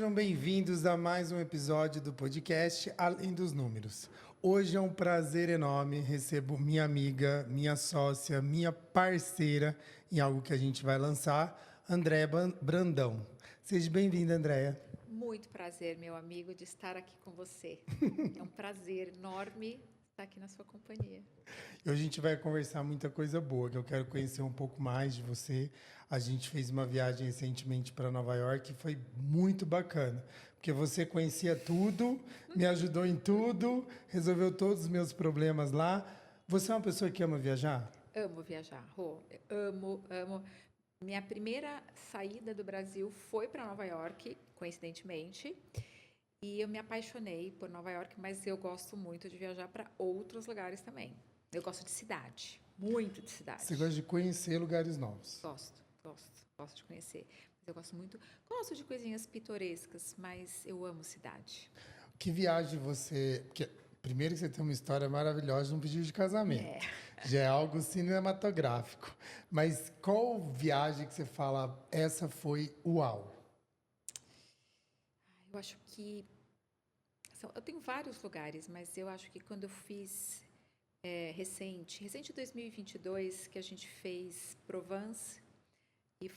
Sejam bem-vindos a mais um episódio do podcast Além dos Números. Hoje é um prazer enorme, recebo minha amiga, minha sócia, minha parceira em algo que a gente vai lançar, Andréia Brandão. Seja bem-vinda, Andréia. Muito prazer, meu amigo, de estar aqui com você. É um prazer enorme estar aqui na sua companhia. E hoje a gente vai conversar muita coisa boa, que eu quero conhecer um pouco mais de você. A gente fez uma viagem recentemente para Nova York e foi muito bacana, porque você conhecia tudo, me ajudou em tudo, resolveu todos os meus problemas lá. Você é uma pessoa que ama viajar? Amo viajar, Rô. Amo. Minha primeira saída do Brasil foi para Nova York, coincidentemente, e eu me apaixonei por Nova York, mas eu gosto muito de viajar para outros lugares também. Eu gosto de cidade, muito de Você cidade. gosta de conhecer lugares novos? Gosto de conhecer. Mas eu gosto de coisinhas pitorescas, mas eu amo cidade. Que viagem você... Porque, primeiro que você tem uma história maravilhosa de um pedido de casamento. Já é algo cinematográfico. Mas qual viagem que você fala, essa foi uau? Eu acho que eu tenho vários lugares, mas eu acho que quando eu fiz recente 2022, que a gente fez Provence e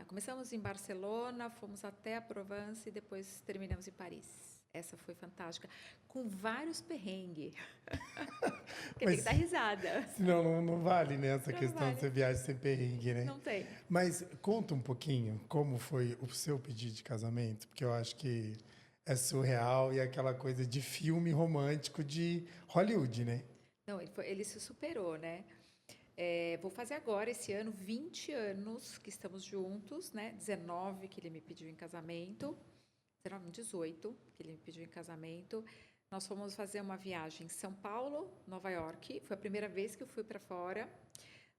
começamos em Barcelona, fomos até a Provence e depois terminamos em Paris. Essa foi fantástica, com vários perrengues. Porque tem que Mas dar risada. senão não vale, né, essa Não, não questão de vale. você viajar sem perrengue, né? Não tem. Mas conta um pouquinho como foi o seu pedido de casamento, porque eu acho que é surreal e é aquela coisa de filme romântico de Hollywood, né? Não, ele se superou, né? Vou fazer agora, esse ano, 20 anos que estamos juntos, né? 19 que ele me pediu em casamento. 19, 18 que ele me pediu em casamento. Nós fomos fazer uma viagem em São Paulo, Nova York. Foi a primeira vez que eu fui para fora.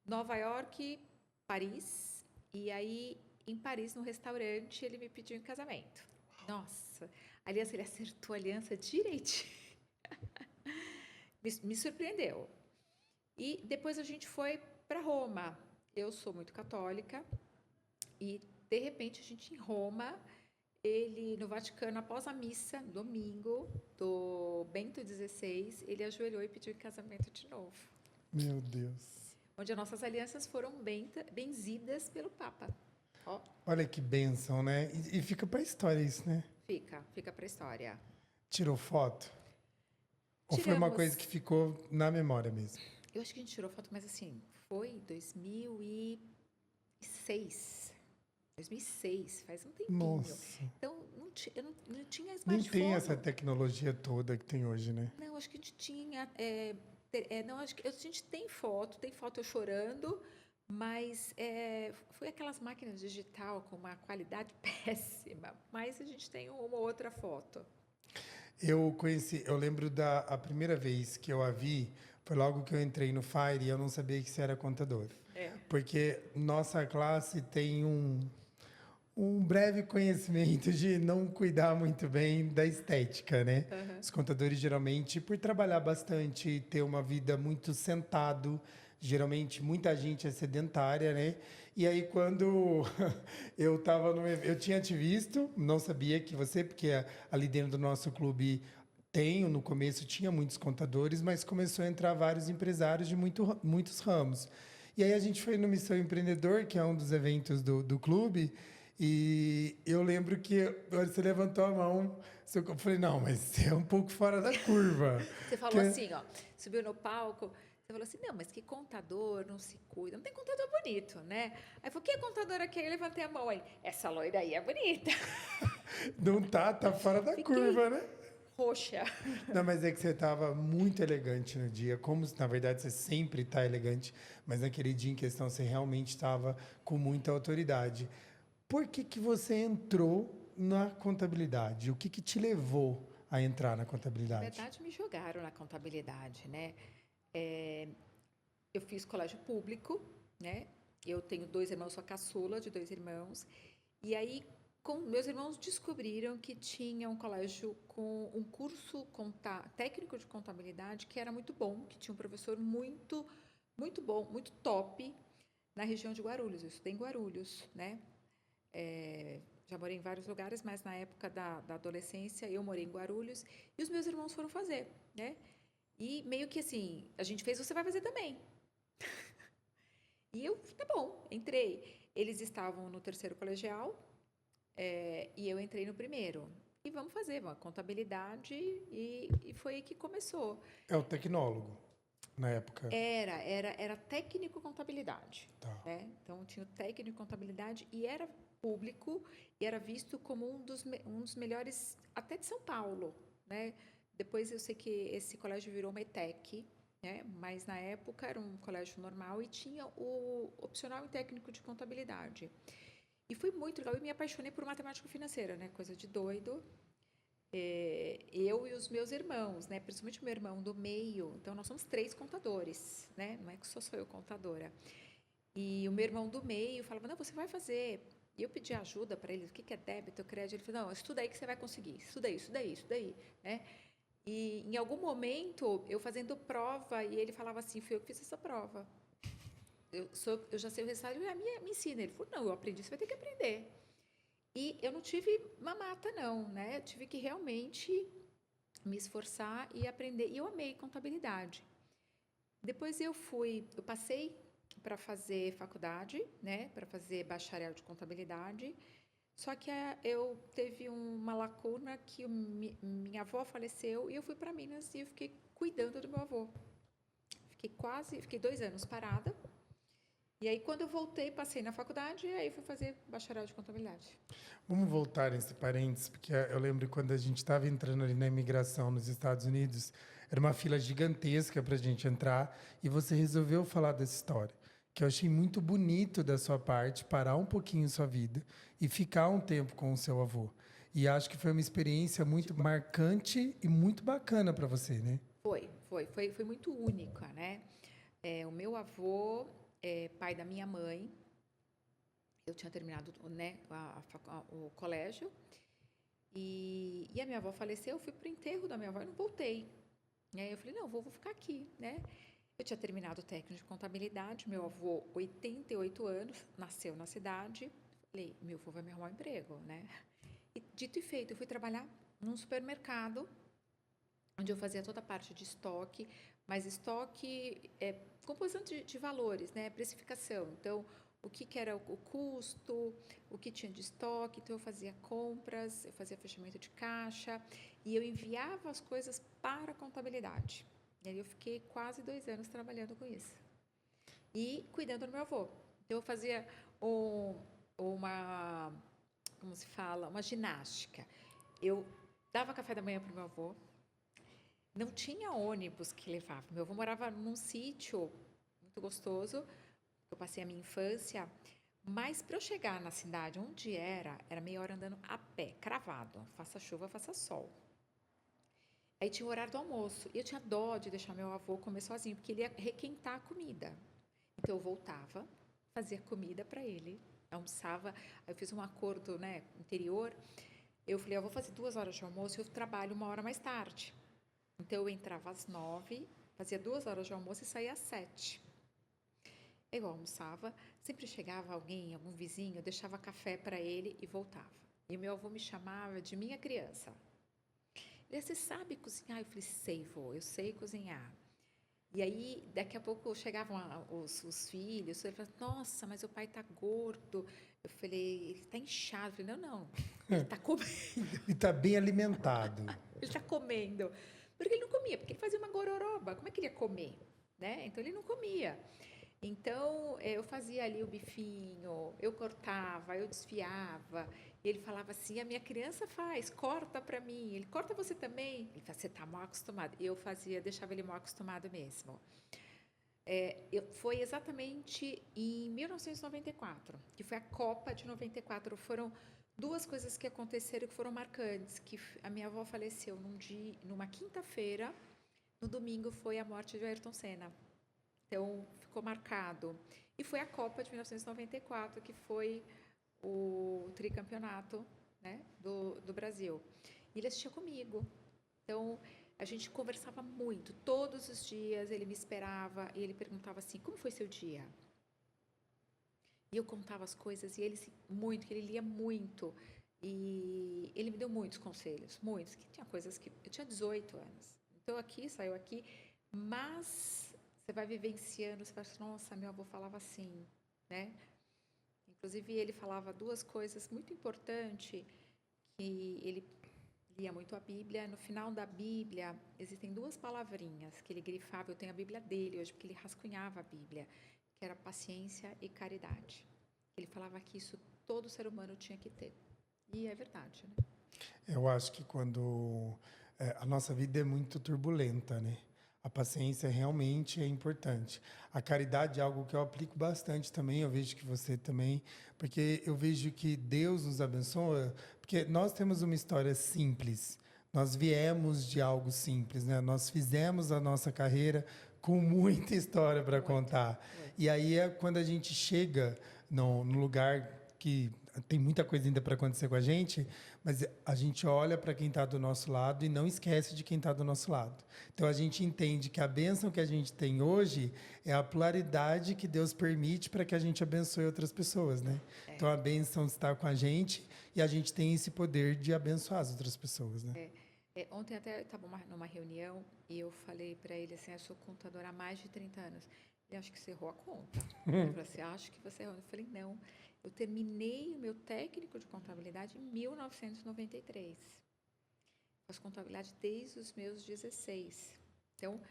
Nova York, Paris. E aí, em Paris, no restaurante, ele me pediu em casamento. Nossa, aliás, ele acertou a aliança direitinho. Me surpreendeu. E depois a gente foi para Roma. Eu sou muito católica e de repente a gente em Roma, ele no Vaticano após a missa, domingo, do Bento XVI, ele ajoelhou e pediu em casamento de novo. Meu Deus. Onde as nossas alianças foram benzidas pelo Papa. Ó, Olha que bênção, né? E fica pra história isso, né? fica para a história. Tirou foto? Ou foi uma coisa que Tiramos. ficou na memória mesmo? Eu acho que a gente tirou foto, mas assim, foi 2006. 2006, faz um tempinho. Nossa. Então, eu não tinha Nem tem essa smartphone. tecnologia toda que tem hoje, né? Não, acho que a gente tinha. Não, acho que a gente tem foto eu chorando, mas foi aquelas máquinas digital com uma qualidade péssima. Mas a gente tem uma outra foto. Eu lembro a primeira vez que eu a vi, foi logo que eu entrei no Fire e eu não sabia que você era contador. É. Porque nossa classe tem um breve conhecimento de não cuidar muito bem da estética, né? Aham. Os contadores, geralmente, por trabalhar bastante, ter uma vida muito sentado, geralmente muita gente é sedentária, né? E aí, quando eu estava eu tinha te visto, não sabia que você, porque ali dentro do nosso clube no começo tinha muitos contadores, mas começou a entrar vários empresários de muitos ramos. E aí a gente foi no Missão Empreendedor, que é um dos eventos do clube, e eu lembro que você levantou a mão, eu falei, não, mas você é um pouco fora da curva. Você falou assim, ó, subiu no palco, você falou assim, não, mas que contador não se cuida, não tem contador bonito, né? Aí falou, quem é contador aqui? Aí eu levantei a mão aí, essa loira aí é bonita. Não tá fora da Fiquei curva, né? roxa. Não, mas é que você estava muito elegante no dia, como na verdade você sempre está elegante, mas naquele dia em questão você realmente estava com muita autoridade. Por que você entrou na contabilidade? O que te levou a entrar na Na contabilidade? verdade, me jogaram na contabilidade, né? Eu fiz colégio público, né? Eu tenho 2 irmãos, sou a caçula de 2 irmãos. E aí, meus irmãos descobriram que tinha um colégio com um curso técnico de contabilidade que era muito bom, que tinha um professor muito bom, muito top na região de Guarulhos. Eu estudei em Guarulhos, né? já morei em vários lugares, mas na época da adolescência eu morei em Guarulhos e os meus irmãos foram fazer, né? E meio que assim, a gente fez, você vai fazer também. E eu, tá bom, entrei. Eles estavam no terceiro colegial, e eu entrei no primeiro. E vamos fazer, uma contabilidade, e foi aí que começou. É o tecnólogo, na época. Era técnico contabilidade, Tá. né? Então tinha o técnico contabilidade e era público e era visto como um dos melhores até de São Paulo, né? Depois eu sei que esse colégio virou uma ETEC, né? Mas na época era um colégio normal e tinha o opcional em técnico de contabilidade. E foi muito legal. Eu me apaixonei por matemática financeira, né? Coisa de doido. Eu e os meus irmãos, né? Principalmente o meu irmão do meio. Então, nós somos 3 contadores, né? Não é que só sou eu contadora. E o meu irmão do meio falava, não, você vai fazer. E eu pedi ajuda para ele, o que é débito, crédito? Ele falou, não, estuda aí que você vai conseguir. Estuda aí, estuda aí, estuda aí, né? E em algum momento, eu fazendo prova, e ele falava assim, fui eu que fiz essa prova. Eu já sei o resultado, me ensina. Ele falou, não, eu aprendi, você vai ter que aprender. E eu não tive mamata, não, né? Eu tive que realmente me esforçar e aprender. E eu amei contabilidade. Depois eu passei para fazer faculdade, né? Para fazer bacharel de contabilidade. Só que eu teve uma lacuna que minha avó faleceu e eu fui para Minas e eu fiquei cuidando do meu avô. Fiquei 2 anos parada. E aí, quando eu voltei, passei na faculdade e aí fui fazer bacharel de contabilidade. Vamos voltar nesse parênteses, porque eu lembro quando a gente estava entrando ali na imigração nos Estados Unidos, era uma fila gigantesca para a gente entrar e você resolveu falar dessa história, que eu achei muito bonito da sua parte, parar um pouquinho sua vida e ficar um tempo com o seu avô. E acho que foi uma experiência muito marcante e muito bacana para você, né? Foi muito única, né? O meu avô é pai da minha mãe. Eu tinha terminado, né, o colégio. E a minha avó faleceu, eu fui pro enterro da minha avó e não voltei. E aí eu falei, não, vou ficar aqui, né? Eu tinha terminado o técnico de contabilidade, meu avô, 88 anos, nasceu na cidade. Falei, meu avô vai me arrumar um emprego, né? E dito e feito, eu fui trabalhar num supermercado, onde eu fazia toda a parte de estoque, mas estoque é composição de valores, né? Precificação. Então, o que era o custo, o que tinha de estoque. Então, eu fazia compras, eu fazia fechamento de caixa e eu enviava as coisas para a contabilidade. E aí eu fiquei quase 2 anos trabalhando com isso. E cuidando do meu avô. Então, eu fazia uma, como se fala, uma ginástica. Eu dava café da manhã para o meu avô. Não tinha ônibus que levava. Meu avô morava num sítio muito gostoso. Eu passei a minha infância. Mas para eu chegar na cidade onde era meia hora andando a pé, cravado. Faça chuva, faça sol. Aí tinha o horário do almoço. E eu tinha dó de deixar meu avô comer sozinho, porque ele ia requentar a comida. Então eu voltava, fazia comida para ele, almoçava. Aí eu fiz um acordo, né, interior. Eu falei, eu vou fazer 2 horas de almoço e eu trabalho 1 hora mais tarde. Então eu entrava às 9, fazia 2 horas de almoço e saía às 7. Eu almoçava, sempre chegava alguém, algum vizinho, eu deixava café para ele e voltava. E o meu avô me chamava de minha criança. Ele disse, você sabe cozinhar? Eu falei, sei, vô, eu sei cozinhar. E aí, daqui a pouco chegavam os filhos, ele falava, nossa, mas o pai tá gordo. Eu falei, ele tá inchado. Eu falei, não, ele tá comendo. E está bem alimentado. Ele tá comendo. Porque ele não comia, porque ele fazia uma gororoba. Como é que ele ia comer? Né? Então, ele não comia. Então, eu fazia ali o bifinho, eu cortava, eu desfiava. Ele falava assim, a minha criança faz, corta para mim. Ele, corta você também? Ele falava, você tá mal acostumado. Eu fazia, deixava ele mal acostumado mesmo. Foi exatamente em 1994, que foi a Copa de 94. Foram 2 coisas que aconteceram que foram marcantes. Que a minha avó faleceu numa quinta-feira, no domingo foi a morte de Ayrton Senna. Então, ficou marcado. E foi a Copa de 1994, que foi o tricampeonato, né, do Brasil. E ele assistia comigo. Então, a gente conversava muito, todos os dias. Ele me esperava e ele perguntava assim, como foi seu dia? E eu contava as coisas e ele, muito, que ele lia muito. E ele me deu muitos conselhos, muitos, que tinha coisas que... Eu tinha 18 anos. Então, aqui, saiu aqui, mas você vai vivenciando, você vai assim, nossa, meu avô falava assim, né? Inclusive, ele falava duas coisas muito importantes, que ele lia muito a Bíblia. No final da Bíblia, existem duas palavrinhas que ele grifava. Eu tenho a Bíblia dele hoje, porque ele rascunhava a Bíblia, que era paciência e caridade. Ele falava que isso todo ser humano tinha que ter. E é verdade, né? Eu acho que quando a nossa vida é muito turbulenta, né? A paciência realmente é importante. A caridade é algo que eu aplico bastante também. Eu vejo que você também, porque eu vejo que Deus nos abençoa, porque nós temos uma história simples. Nós viemos de algo simples, né? Nós fizemos a nossa carreira com muita história para Muito, contar. muito. E aí é quando a gente chega no lugar que tem muita coisa ainda para acontecer com a gente, mas a gente olha para quem está do nosso lado e não esquece de quem está do nosso lado. Então a gente entende que a bênção que a gente tem hoje é a pluralidade que Deus permite para que a gente abençoe outras pessoas, né? É, Então a bênção está com a gente e a gente tem esse poder de abençoar as outras pessoas, né? ontem até estava numa reunião e eu falei para ele assim, eu sou contadora há mais de 30 anos. Ele, acho que você errou a conta. Ele falou assim, acho que você errou. Eu falei, não, eu terminei o meu técnico de contabilidade em 1993. Faço contabilidade desde os meus 16. Então,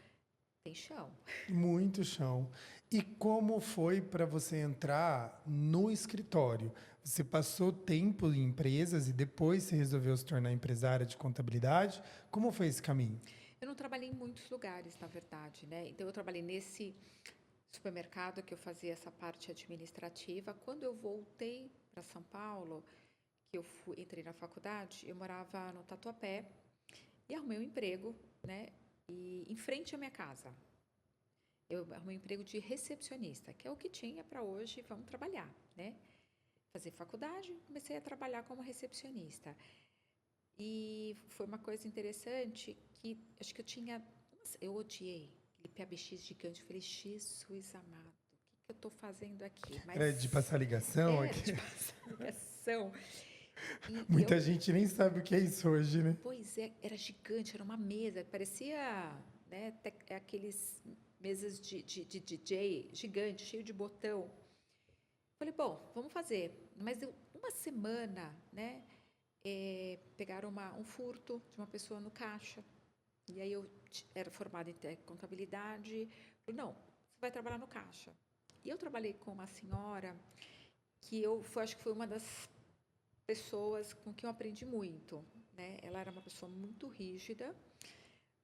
tem chão. Muito chão. E como foi para você entrar no escritório? Você passou tempo em empresas e depois você resolveu se tornar empresária de contabilidade? Como foi esse caminho? Eu não trabalhei em muitos lugares, na verdade, né? Então, eu trabalhei nesse supermercado que eu fazia essa parte administrativa. Quando eu voltei para São Paulo, que entrei na faculdade, eu morava no Tatuapé e arrumei um emprego, né? E em frente à minha casa. Eu arrumei um emprego de recepcionista, que é o que tinha para hoje, vamos trabalhar, né? Fazer faculdade, comecei a trabalhar como recepcionista. E foi uma coisa interessante que acho que eu odiei aquele PABX gigante. Eu falei, Jesus amado, o que que eu estou fazendo aqui? Era de Mas passar ligação era aqui? de passar ligação. E Muita eu, gente nem sabe o que é isso hoje, né? pois é, era gigante, era uma mesa, parecia, né, aqueles mesas de DJ gigante, cheio de botão. Falei, bom, vamos fazer. Mas deu uma semana, né? Pegaram um furto de uma pessoa no caixa. E aí eu era formada em contabilidade. Falei, não, você vai trabalhar no caixa. E eu trabalhei com uma senhora que acho que foi uma das pessoas com quem eu aprendi muito, né? Ela era uma pessoa muito rígida,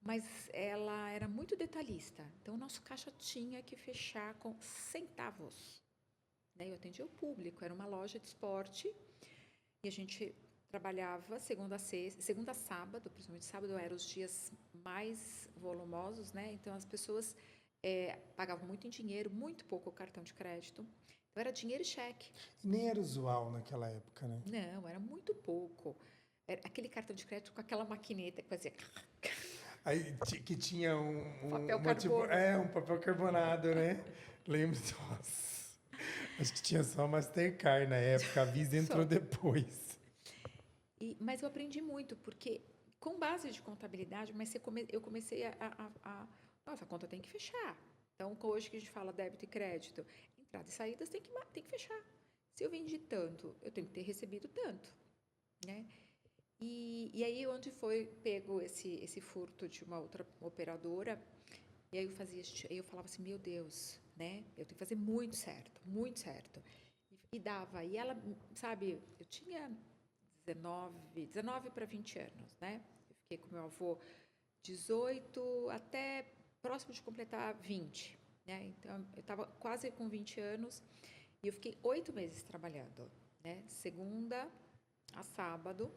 mas ela era muito detalhista. Então, o nosso caixa tinha que fechar com centavos, né? Eu atendia o público, era uma loja de esporte e a gente trabalhava segunda a sexta, segunda a sábado, principalmente sábado eram os dias mais volumosos, né? Então as pessoas pagavam muito em dinheiro, muito pouco cartão de crédito. Então era dinheiro e cheque. Nem era usual naquela época, né? Não, era muito pouco. Era aquele cartão de crédito com aquela maquineta que fazia Aí que tinha papel uma tipo, carbono. um papel carbonado, né? Lembro, nossa. Acho que tinha só Mastercard na época, a Visa entrou Só. depois. Mas eu aprendi muito, porque com base de contabilidade, eu comecei nossa, a conta tem que fechar. Então, hoje que a gente fala débito e crédito, entradas e saídas tem que fechar. Se eu vendi tanto, eu tenho que ter recebido tanto, né? E aí, onde foi pego esse furto de uma outra operadora, e aí eu falava assim, meu Deus, né? Eu tenho que fazer muito certo, muito certo. E dava. E ela, sabe, eu tinha 19 para 20 anos, né? Eu fiquei com meu avô 18 até próximo de completar 20, né? Então, eu estava quase com 20 anos e eu fiquei 8 meses trabalhando, né? Segunda a sábado.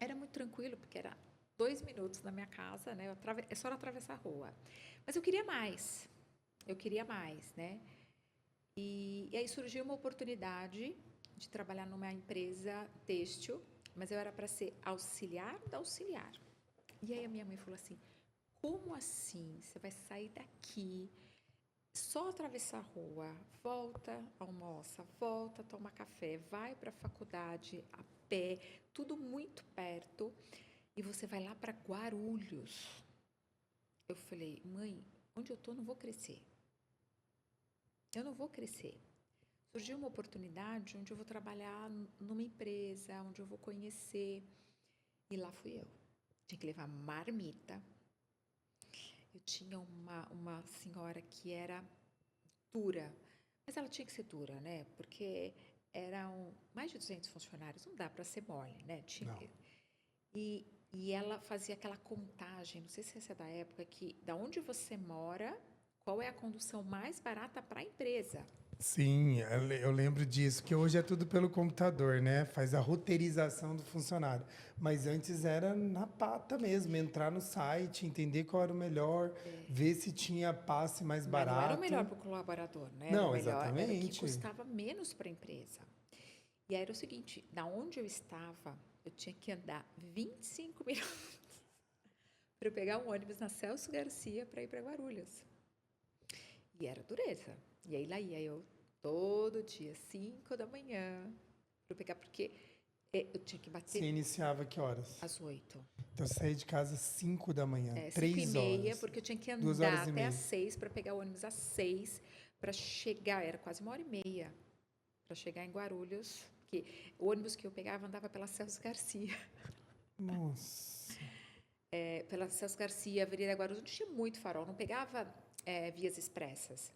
Era muito tranquilo, porque era 2 minutos da minha casa, né? É só atravessar a rua. Mas eu queria mais, né? E aí surgiu uma oportunidade de trabalhar numa empresa têxtil, mas eu era para ser auxiliar da auxiliar. E aí a minha mãe falou assim: como assim? Você vai sair daqui, só atravessar a rua, volta, almoça, volta, toma café, vai para a faculdade, pé, tudo muito perto. E você vai lá para Guarulhos. Eu falei, mãe, onde eu tô não vou crescer. Eu não vou crescer. Surgiu uma oportunidade onde eu vou trabalhar numa empresa, onde eu vou conhecer. E lá fui eu. Tinha que levar marmita. Eu tinha uma senhora que era dura, mas ela tinha que ser dura, né? Porque eram mais de 200 funcionários, não dá para ser mole, né? Não. E ela fazia aquela contagem, não sei se essa é da época, que da onde você mora, qual é a condução mais barata para a empresa. Sim, eu lembro disso, que hoje é tudo pelo computador, né? Faz a roteirização do funcionário. Mas antes era na pata mesmo, entrar no site, entender qual era o melhor, ver se tinha passe mais Mas não era o melhor barato. para o colaborador, né? Era o Não, melhor, era o que exatamente. custava menos para a empresa. E aí era o seguinte, da onde eu estava, eu tinha que andar 25 minutos para eu pegar um ônibus na Celso Garcia para ir para Guarulhos. E era dureza. E aí lá ia eu todo dia, 5 da manhã, para eu pegar, porque eu tinha que Você bater iniciava que horas? às 8. Então, eu saí de casa às 5 da manhã, 5 e 3 meia, horas, porque eu tinha que 2 andar horas e até às meia. 6 para pegar o ônibus às 6 para chegar, era quase 1h30 para chegar em Guarulhos, que o ônibus que eu pegava andava pela Celso Garcia. Nossa. Pela Celso Garcia, Avenida Guarulhos, onde tinha muito farol, não pegava vias expressas.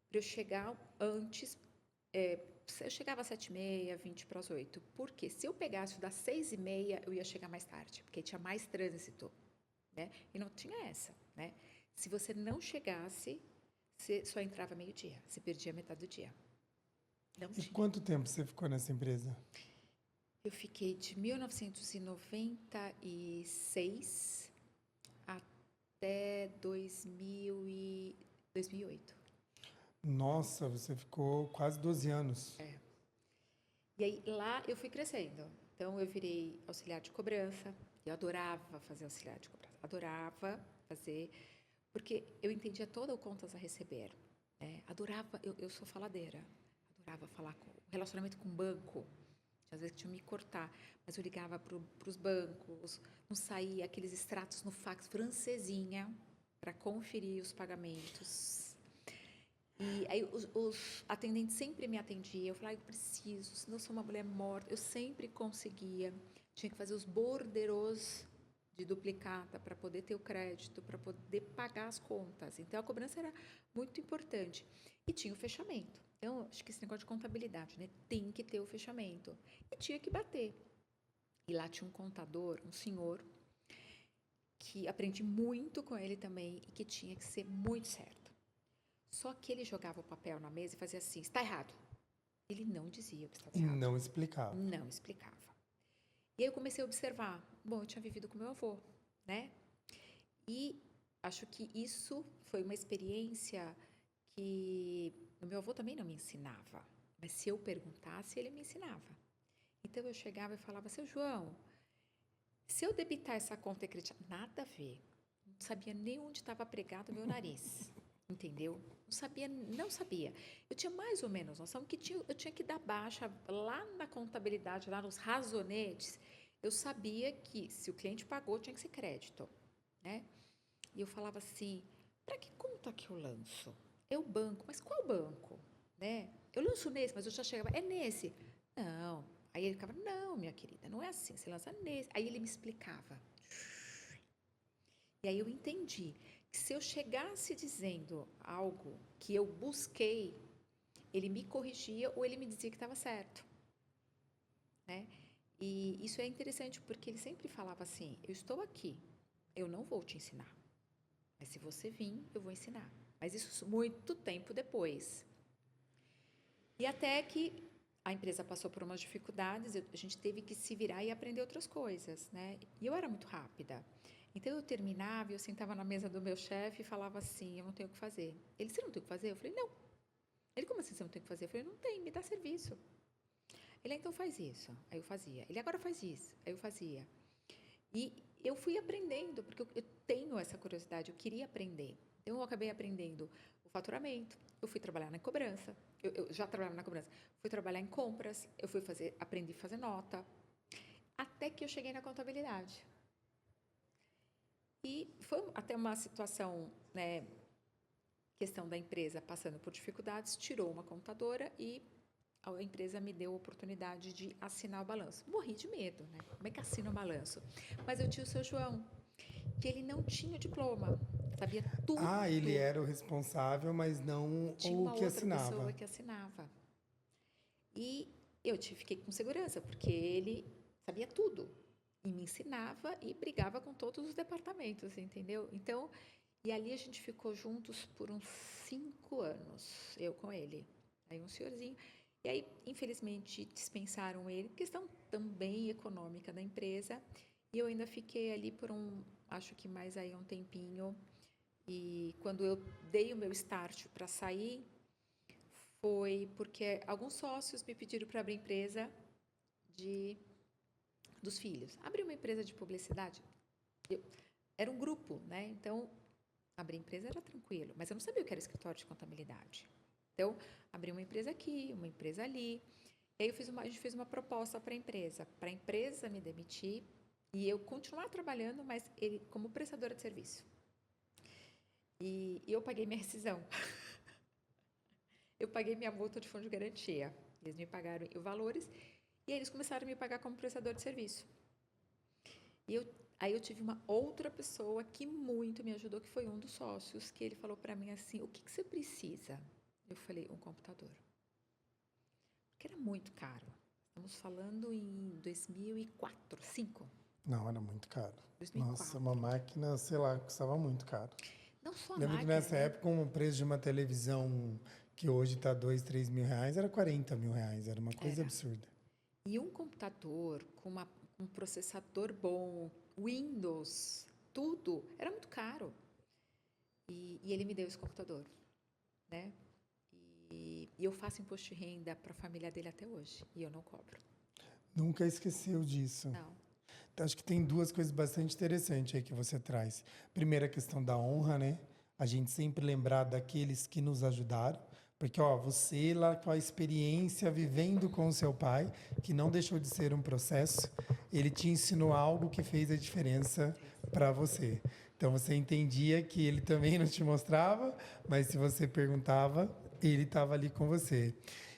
Para eu chegar antes, eu chegava às 7h30, 20 para as 8. Porque se eu pegasse o das 6h30, eu ia chegar mais tarde, porque tinha mais trânsito, né? E não tinha essa, né? Se você não chegasse, você só entrava meio-dia, você perdia metade do dia. Não E tinha. quanto tempo você ficou nessa empresa? Eu fiquei de 1996 até 2008. Nossa, você ficou quase 12 anos. E aí lá eu fui crescendo. Então eu virei auxiliar de cobrança. Eu adorava fazer auxiliar de cobrança. Adorava fazer, porque eu entendia todo o contas a receber. Né? Adorava, eu sou faladeira. Adorava falar com relacionamento com o banco. Às vezes tinha que me cortar, mas eu ligava para os bancos, não saía aqueles extratos no fax francesinha para conferir os pagamentos. E aí os atendentes sempre me atendiam. Eu falava, eu preciso, senão eu sou uma mulher morta. Eu sempre conseguia. Tinha que fazer os borderos de duplicata para poder ter o crédito, para poder pagar as contas. Então, a cobrança era muito importante. E tinha o fechamento. Então, acho que esse negócio de contabilidade, né? Tem que ter o fechamento. E tinha que bater. E lá tinha um contador, um senhor, que aprendi muito com ele também e que tinha que ser muito certo. Só que ele jogava o papel na mesa e fazia assim, está errado. Ele não dizia o que estava E errado. não explicava. Não explicava. E aí eu comecei a observar. Bom, eu tinha vivido com meu avô, né? E acho que isso foi uma experiência que o meu avô também não me ensinava. Mas se eu perguntasse, ele me ensinava. Então eu chegava e falava, seu João, se eu debitar essa conta e acreditar, nada a ver. Não sabia nem onde estava pregado o meu nariz. Entendeu? Não sabia. Eu tinha mais ou menos noção que eu tinha que dar baixa lá na contabilidade, lá nos razonetes. Eu sabia que se o cliente pagou, tinha que ser crédito, né? E eu falava assim, para que conta que eu lanço? É o banco, mas qual banco? Né? Eu lanço nesse, mas eu já chegava, é nesse. Não. Aí ele ficava, não, minha querida, não é assim, você lança nesse. Aí ele me explicava. E aí eu entendi que se eu chegasse dizendo algo que eu busquei, ele me corrigia ou ele me dizia que estava certo, né? E isso é interessante porque ele sempre falava assim: eu estou aqui, eu não vou te ensinar, mas se você vir, eu vou ensinar. Mas isso muito tempo depois. E até que a empresa passou por umas dificuldades, a gente teve que se virar e aprender outras coisas, né? E eu era muito rápida. Então eu terminava e eu sentava na mesa do meu chefe e falava assim: eu não tenho o que fazer. Ele, você não tem o que fazer? Eu falei: não. Ele, como assim você não tem o que fazer? Eu falei: não tem, me dá serviço. Ele, então faz isso. Aí eu fazia. Ele, agora faz isso. Aí eu fazia. E eu fui aprendendo, porque eu tenho essa curiosidade, eu queria aprender. Então eu acabei aprendendo o faturamento, eu fui trabalhar na cobrança, eu já trabalhava na cobrança, fui trabalhar em compras, aprendi a fazer nota. Até que eu cheguei na contabilidade. E foi até uma situação, né, questão da empresa passando por dificuldades, tirou uma contadora e a empresa me deu a oportunidade de assinar o balanço. Morri de medo, né? Como é que assina o balanço? Mas eu tinha o seu João, que ele não tinha diploma, sabia tudo. Ah, ele era o responsável, mas não Tinha o uma que outra pessoa assinava. que assinava. E fiquei com segurança, porque ele sabia tudo. E me ensinava e brigava com todos os departamentos, entendeu? Então, e ali a gente ficou juntos por uns 5 anos, eu com ele. Aí um senhorzinho. E aí, infelizmente, dispensaram ele, questão também econômica da empresa. E eu ainda fiquei ali por acho que mais aí um tempinho. E quando eu dei o meu start para sair, foi porque alguns sócios me pediram para abrir empresa de dos filhos. Abrir uma empresa de publicidade, era um grupo, né? Então, abrir empresa era tranquilo, mas eu não sabia o que era escritório de contabilidade. Então, abri uma empresa aqui, uma empresa ali. E aí a gente fez uma proposta para a empresa me demitir e eu continuar trabalhando, mas ele como prestadora de serviço. E eu paguei minha rescisão. Eu paguei minha multa de fundo de garantia. Eles me pagaram os valores e aí eles começaram a me pagar como prestador de serviço. E aí eu tive uma outra pessoa que muito me ajudou, que foi um dos sócios, que ele falou para mim assim, o que você precisa? Eu falei, um computador. Porque era muito caro. Estamos falando em 2004, 2005. Não, era muito caro. Nossa, 2004. uma máquina, sei lá, custava muito caro. Não só a Lembro que máquina, nessa né? época, o preço de uma televisão que hoje está 2, 3 mil reais era 40 mil reais. Era uma coisa Era. absurda. E um computador com um processador bom, Windows, tudo, era muito caro. E ele me deu esse computador, né? E eu faço imposto de renda para a família dele até hoje. E eu não cobro. Nunca esqueceu disso. Não. Então, acho que tem duas coisas bastante interessantes aí que você traz. Primeiro, a questão da honra, né? A gente sempre lembrar daqueles que nos ajudaram. Porque, ó, você lá com a experiência, vivendo com o seu pai, que não deixou de ser um processo, ele te ensinou algo que fez a diferença para você. Então, você entendia que ele também não te mostrava, mas se você perguntava, ele estava ali com você.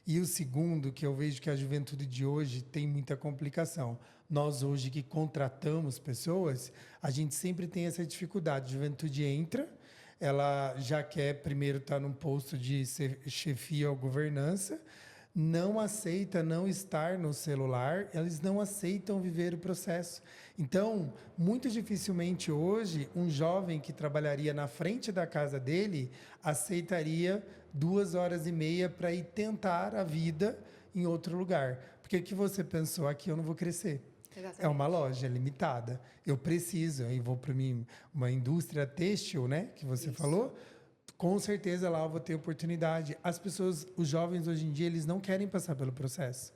E o segundo, que eu vejo que a juventude de hoje tem muita complicação. Nós hoje que contratamos pessoas, a gente sempre tem essa dificuldade. A juventude entra, ela já quer primeiro estar num posto de chefia ou governança, não aceita não estar no celular, eles não aceitam viver o processo. Então, muito dificilmente hoje, um jovem que trabalharia na frente da casa dele aceitaria 2 horas e meia para ir tentar a vida em outro lugar. Porque o que você pensou, aqui eu não vou crescer. É uma Exatamente. loja limitada. Eu preciso, aí vou para mim uma indústria têxtil, né, que você Isso. falou. Com certeza lá eu vou ter oportunidade. As pessoas, os jovens hoje em dia, eles não querem passar pelo processo.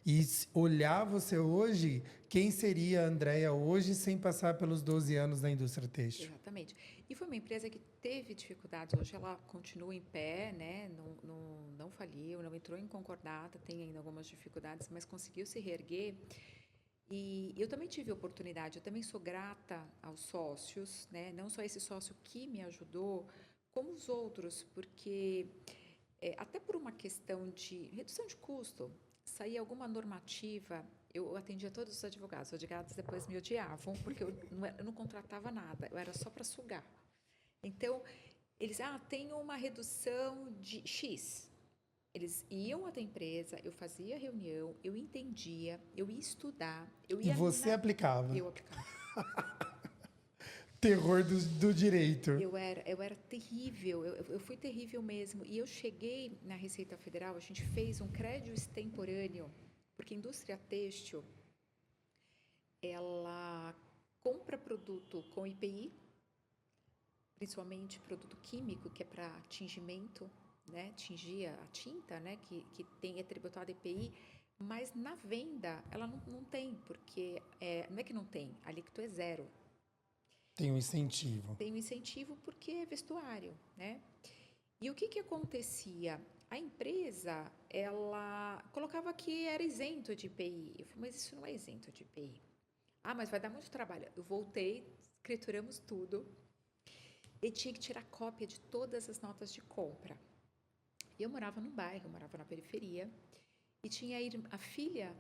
E olhar você hoje, quem seria a Andrea hoje sem passar pelos 12 anos da indústria têxtil? Exatamente. E foi uma empresa que teve dificuldades. Hoje ela continua em pé, né? Não faliu, não entrou em concordata, tem ainda algumas dificuldades, mas conseguiu se reerguer. E eu também tive oportunidade, eu também sou grata aos sócios, né? Não só esse sócio que me ajudou, como os outros, porque até por uma questão de redução de custo, saía alguma normativa, eu atendia todos os advogados depois me odiavam, porque eu não contratava nada, eu era só para sugar. Então, eles, tem uma redução de X. Eles iam até a empresa, eu fazia reunião, eu entendia, eu ia estudar, eu E ia você aplicava. eu aplicava. Terror do direito. Eu era terrível, eu fui terrível mesmo. E eu cheguei na Receita Federal, a gente fez um crédito extemporâneo, porque a indústria têxtil, ela compra produto com IPI, principalmente produto químico, que é para tingimento, né? Tingir a tinta, né? Que é tributado IPI, mas na venda ela não tem, porque não é que não tem, a alíquota é zero. Tem um incentivo. Tem um incentivo porque é vestuário, né? E o que acontecia? A empresa, ela colocava que era isento de IPI. Eu falei, mas isso não é isento de IPI. Ah, mas vai dar muito trabalho. Eu voltei, escrituramos tudo e tinha que tirar cópia de todas as notas de compra. E eu morava num bairro, eu morava na periferia e tinha a filha,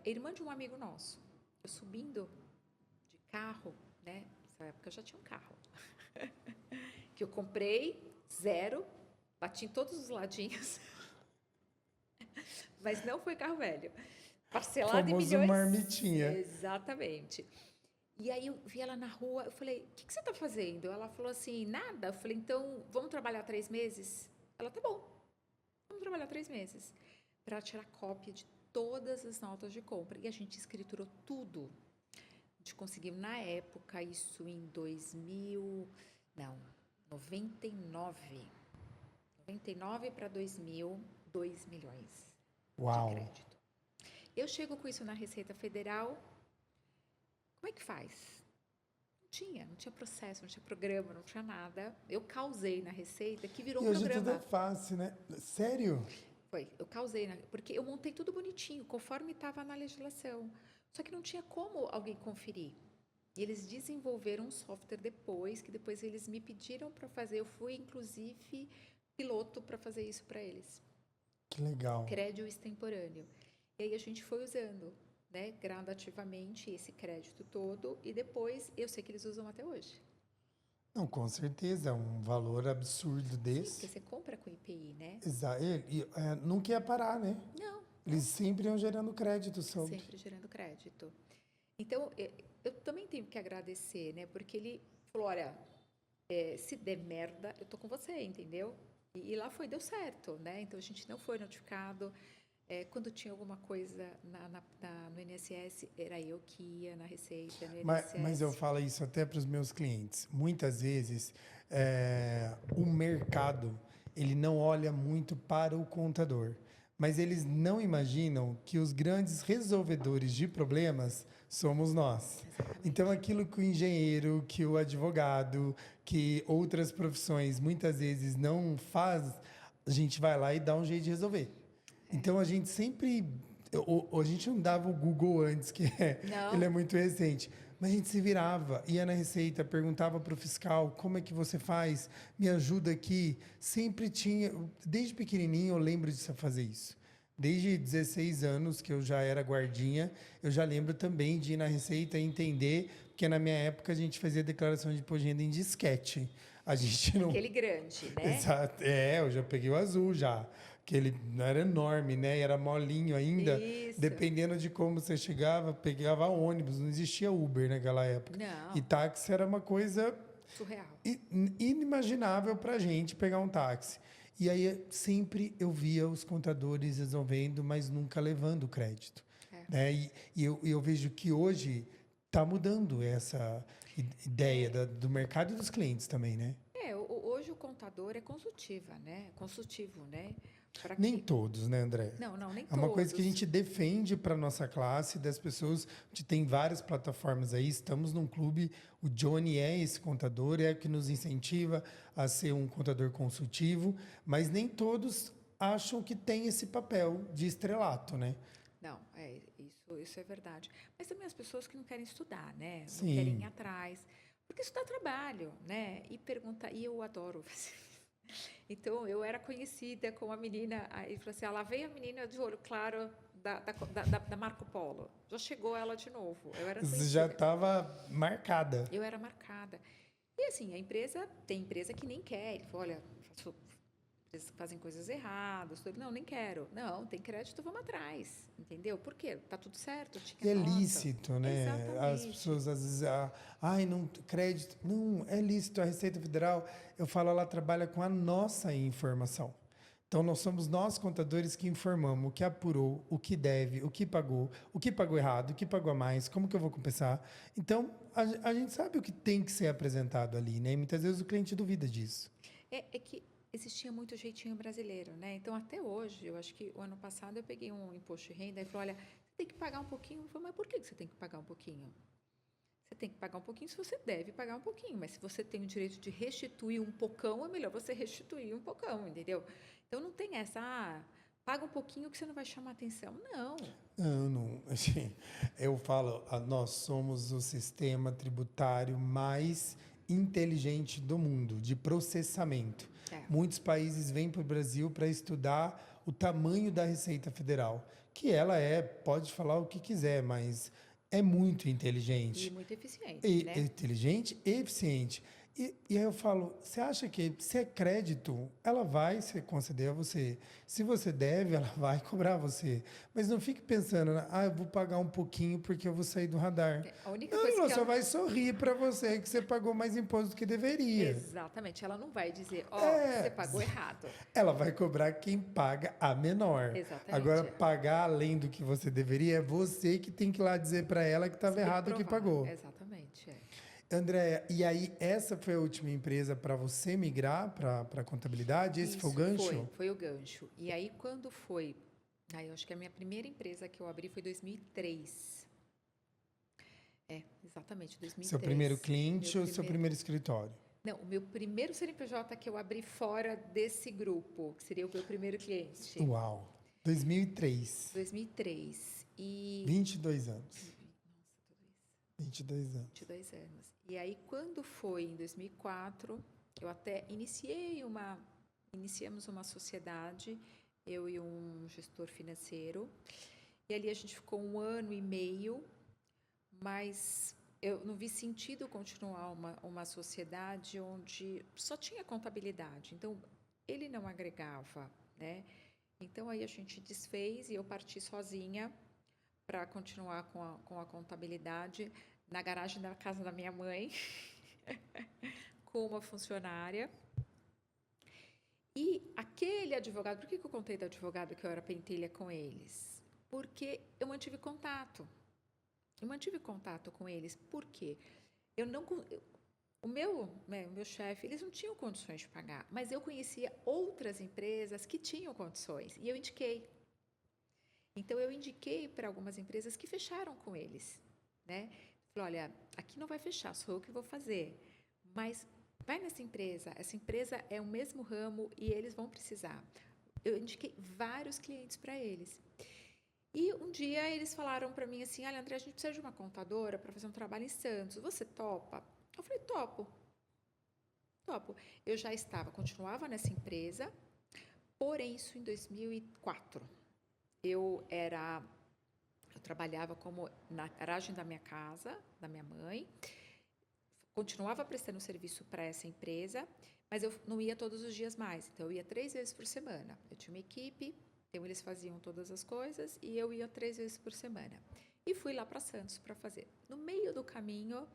a irmã de um amigo nosso. Eu subindo de carro, né? Nessa época eu já tinha um carro. Que eu comprei, zero, bati em todos os ladinhos, mas não foi carro velho. Parcelado em Famoso milhões. marmitinha. Exatamente. E aí eu vi ela na rua, eu falei, o que você está fazendo? Ela falou assim, nada. Eu falei, então, vamos trabalhar 3 meses? Ela, tá bom, vamos trabalhar 3 meses. Para tirar cópia de todas as notas de compra. E a gente escriturou tudo. A gente conseguiu, na época, isso em 2000, não, 99. 99 para 2000, 2 milhões de Uau. crédito. Eu chego com isso na Receita Federal, como é que faz? Não tinha processo, não tinha programa, não tinha nada. Eu causei na Receita que virou E um hoje tudo é programa. fácil, né? Sério? Foi, eu causei, porque eu montei tudo bonitinho, conforme estava na legislação. Só que não tinha como alguém conferir. E eles desenvolveram um software depois, que depois eles me pediram para fazer. Eu fui, inclusive, piloto para fazer isso para eles. Que legal. Crédito extemporâneo. E aí a gente foi usando, né, gradativamente esse crédito todo e depois eu sei que eles usam até hoje. Não, com certeza, é um valor absurdo Sim, porque desse. você compra com IPI, né? Exato. Nunca ia parar, né? Não, Eles sempre iam gerando crédito sobre. sempre gerando crédito. Então, eu também tenho que agradecer, né? Porque ele falou, olha, se der merda, eu tô com você, entendeu? E lá deu certo, né? Então, a gente não foi notificado. Quando tinha alguma coisa no INSS, era eu que ia na Receita, no INSS. Mas eu falo isso até para os meus clientes. Muitas vezes, o mercado ele não olha muito para o contador, mas eles não imaginam que os grandes resolvedores de problemas somos nós. Exatamente. Então, aquilo que o engenheiro, que o advogado, que outras profissões muitas vezes não faz, a gente vai lá e dá um jeito de resolver. Então a gente sempre. A gente não dava o Google antes, Não. ele é muito recente. Mas a gente se virava, ia na Receita, perguntava para o fiscal como é que você faz, me ajuda aqui. Sempre tinha. Desde pequenininho eu lembro de fazer isso. Desde 16 anos, que eu já era guardinha, eu já lembro também de ir na Receita e entender, porque na minha época a gente fazia declaração de imposto de renda em disquete. A gente não. Aquele grande, né? Exato. Eu já peguei o azul já. Que ele não era enorme, né? Era molinho ainda. Isso. Dependendo de como você chegava, pegava ônibus. Não existia Uber naquela época. Não. E táxi era uma coisa Surreal. inimaginável para a gente pegar um táxi. E aí sempre eu via os contadores resolvendo, mas nunca levando crédito. Né? E eu vejo que hoje está mudando essa ideia do mercado e dos clientes também, né? Hoje o contador é consultivo, né? Pra Nem que- todos, né, André? Não, nem É uma coisa que a todos. gente defende para nossa classe, das pessoas. A gente tem várias plataformas aí, estamos num clube. O Johnny é esse contador, é o que nos incentiva a ser um contador consultivo, mas nem todos acham que tem esse papel de estrelato, né? Não, isso é verdade. Mas também as pessoas que não querem estudar, né? Não Sim. querem ir atrás. Porque isso dá trabalho, né? E perguntar, e eu adoro. Então, eu era conhecida como a menina, aí falou assim, lá veio a menina de olho claro da Marco Polo. Já chegou ela de novo. Eu era Você conhecida. já estava marcada. Eu era marcada. E assim, tem empresa que nem quer. Ele falou, olha, empresas que fazem coisas erradas. Tudo. Não, nem quero. Não, tem crédito, vamos atrás. Entendeu? Por quê? Tá tudo certo. E é Nota. lícito, né? Exatamente. As pessoas às vezes, ai, não, crédito. Não, é lícito. A Receita Federal, eu falo, ela trabalha com a nossa informação. Então, nós somos nós, contadores, que informamos o que apurou, o que deve, o que pagou errado, o que pagou a mais, como que eu vou compensar. Então, a gente sabe o que tem que ser apresentado ali, né? E muitas vezes o cliente duvida disso. É que existia muito jeitinho brasileiro, né? Então, até hoje, eu acho que o ano passado eu peguei um imposto de renda e falou, olha, você tem que pagar um pouquinho. Eu falei, mas por que você tem que pagar um pouquinho? Você tem que pagar um pouquinho se você deve pagar um pouquinho, mas se você tem o direito de restituir um pocão, é melhor você restituir um pocão, entendeu? Então não tem essa, paga um pouquinho que você não vai chamar atenção. Não. Não, não. Assim, eu falo, nós somos o sistema tributário mais inteligente do mundo, de processamento. É. Muitos países vêm para o Brasil para estudar o tamanho da Receita Federal, que ela pode falar o que quiser, mas é muito E inteligente. muito eficiente, né? Inteligente e eficiente. E aí eu falo, você acha que se é crédito, ela vai se conceder a você. Se você deve, ela vai cobrar você. Mas não fique pensando, eu vou pagar um pouquinho porque eu vou sair do radar. A única Não, coisa ela que só ela... vai sorrir para você que você pagou mais imposto do que deveria. Exatamente. Ela não vai dizer, você É, pagou errado. ela vai cobrar quem paga a menor. Agora, Exatamente. pagar além do que você deveria, é você que tem que ir lá dizer para ela que estava Você tem errado o que provar. pagou. Exatamente. Andréia, e aí essa foi a última empresa para você migrar para a contabilidade? Esse foi o Isso, gancho? foi o gancho. E aí, quando foi... Aí, eu acho que a minha primeira empresa que eu abri foi em 2003. Exatamente, 2003. Seu primeiro cliente Meu ou seu primeiro escritório? Não, o meu primeiro CNPJ que eu abri fora desse grupo, que seria o meu primeiro cliente. Uau! 2003. 2003. 22 anos. Nossa, tudo isso. 22 anos. 22 anos. E aí, quando foi em 2004, eu até iniciamos uma sociedade, eu e um gestor financeiro. E ali a gente ficou 1 ano e meio, mas eu não vi sentido continuar uma sociedade onde só tinha contabilidade. Então, ele não agregava, né? Então, aí a gente desfez e eu parti sozinha para continuar com a contabilidade na garagem da casa da minha mãe, com uma funcionária. E aquele advogado, por que eu contei do advogado que eu era pentelha com eles? Porque eu mantive contato. Eu mantive contato com eles. Por quê? O meu chefe, eles não tinham condições de pagar, mas eu conhecia outras empresas que tinham condições e eu indiquei. Então, eu indiquei para algumas empresas que fecharam com eles, né? Falei, olha, aqui não vai fechar, sou eu que vou fazer, mas vai nessa empresa, essa empresa é o mesmo ramo e eles vão precisar. Eu indiquei vários clientes para eles. E um dia eles falaram para mim assim, olha, André, a gente precisa de uma contadora para fazer um trabalho em Santos, você topa? Eu falei, topo. Eu já continuava nessa empresa, porém isso em 2004. Eu trabalhava na garagem da minha casa, da minha mãe, continuava prestando serviço para essa empresa, mas eu não ia todos os dias mais, então eu ia 3 vezes por semana. Eu tinha uma equipe, então eles faziam todas as coisas e eu ia 3 vezes por semana. E fui lá para Santos para fazer. No meio do caminho,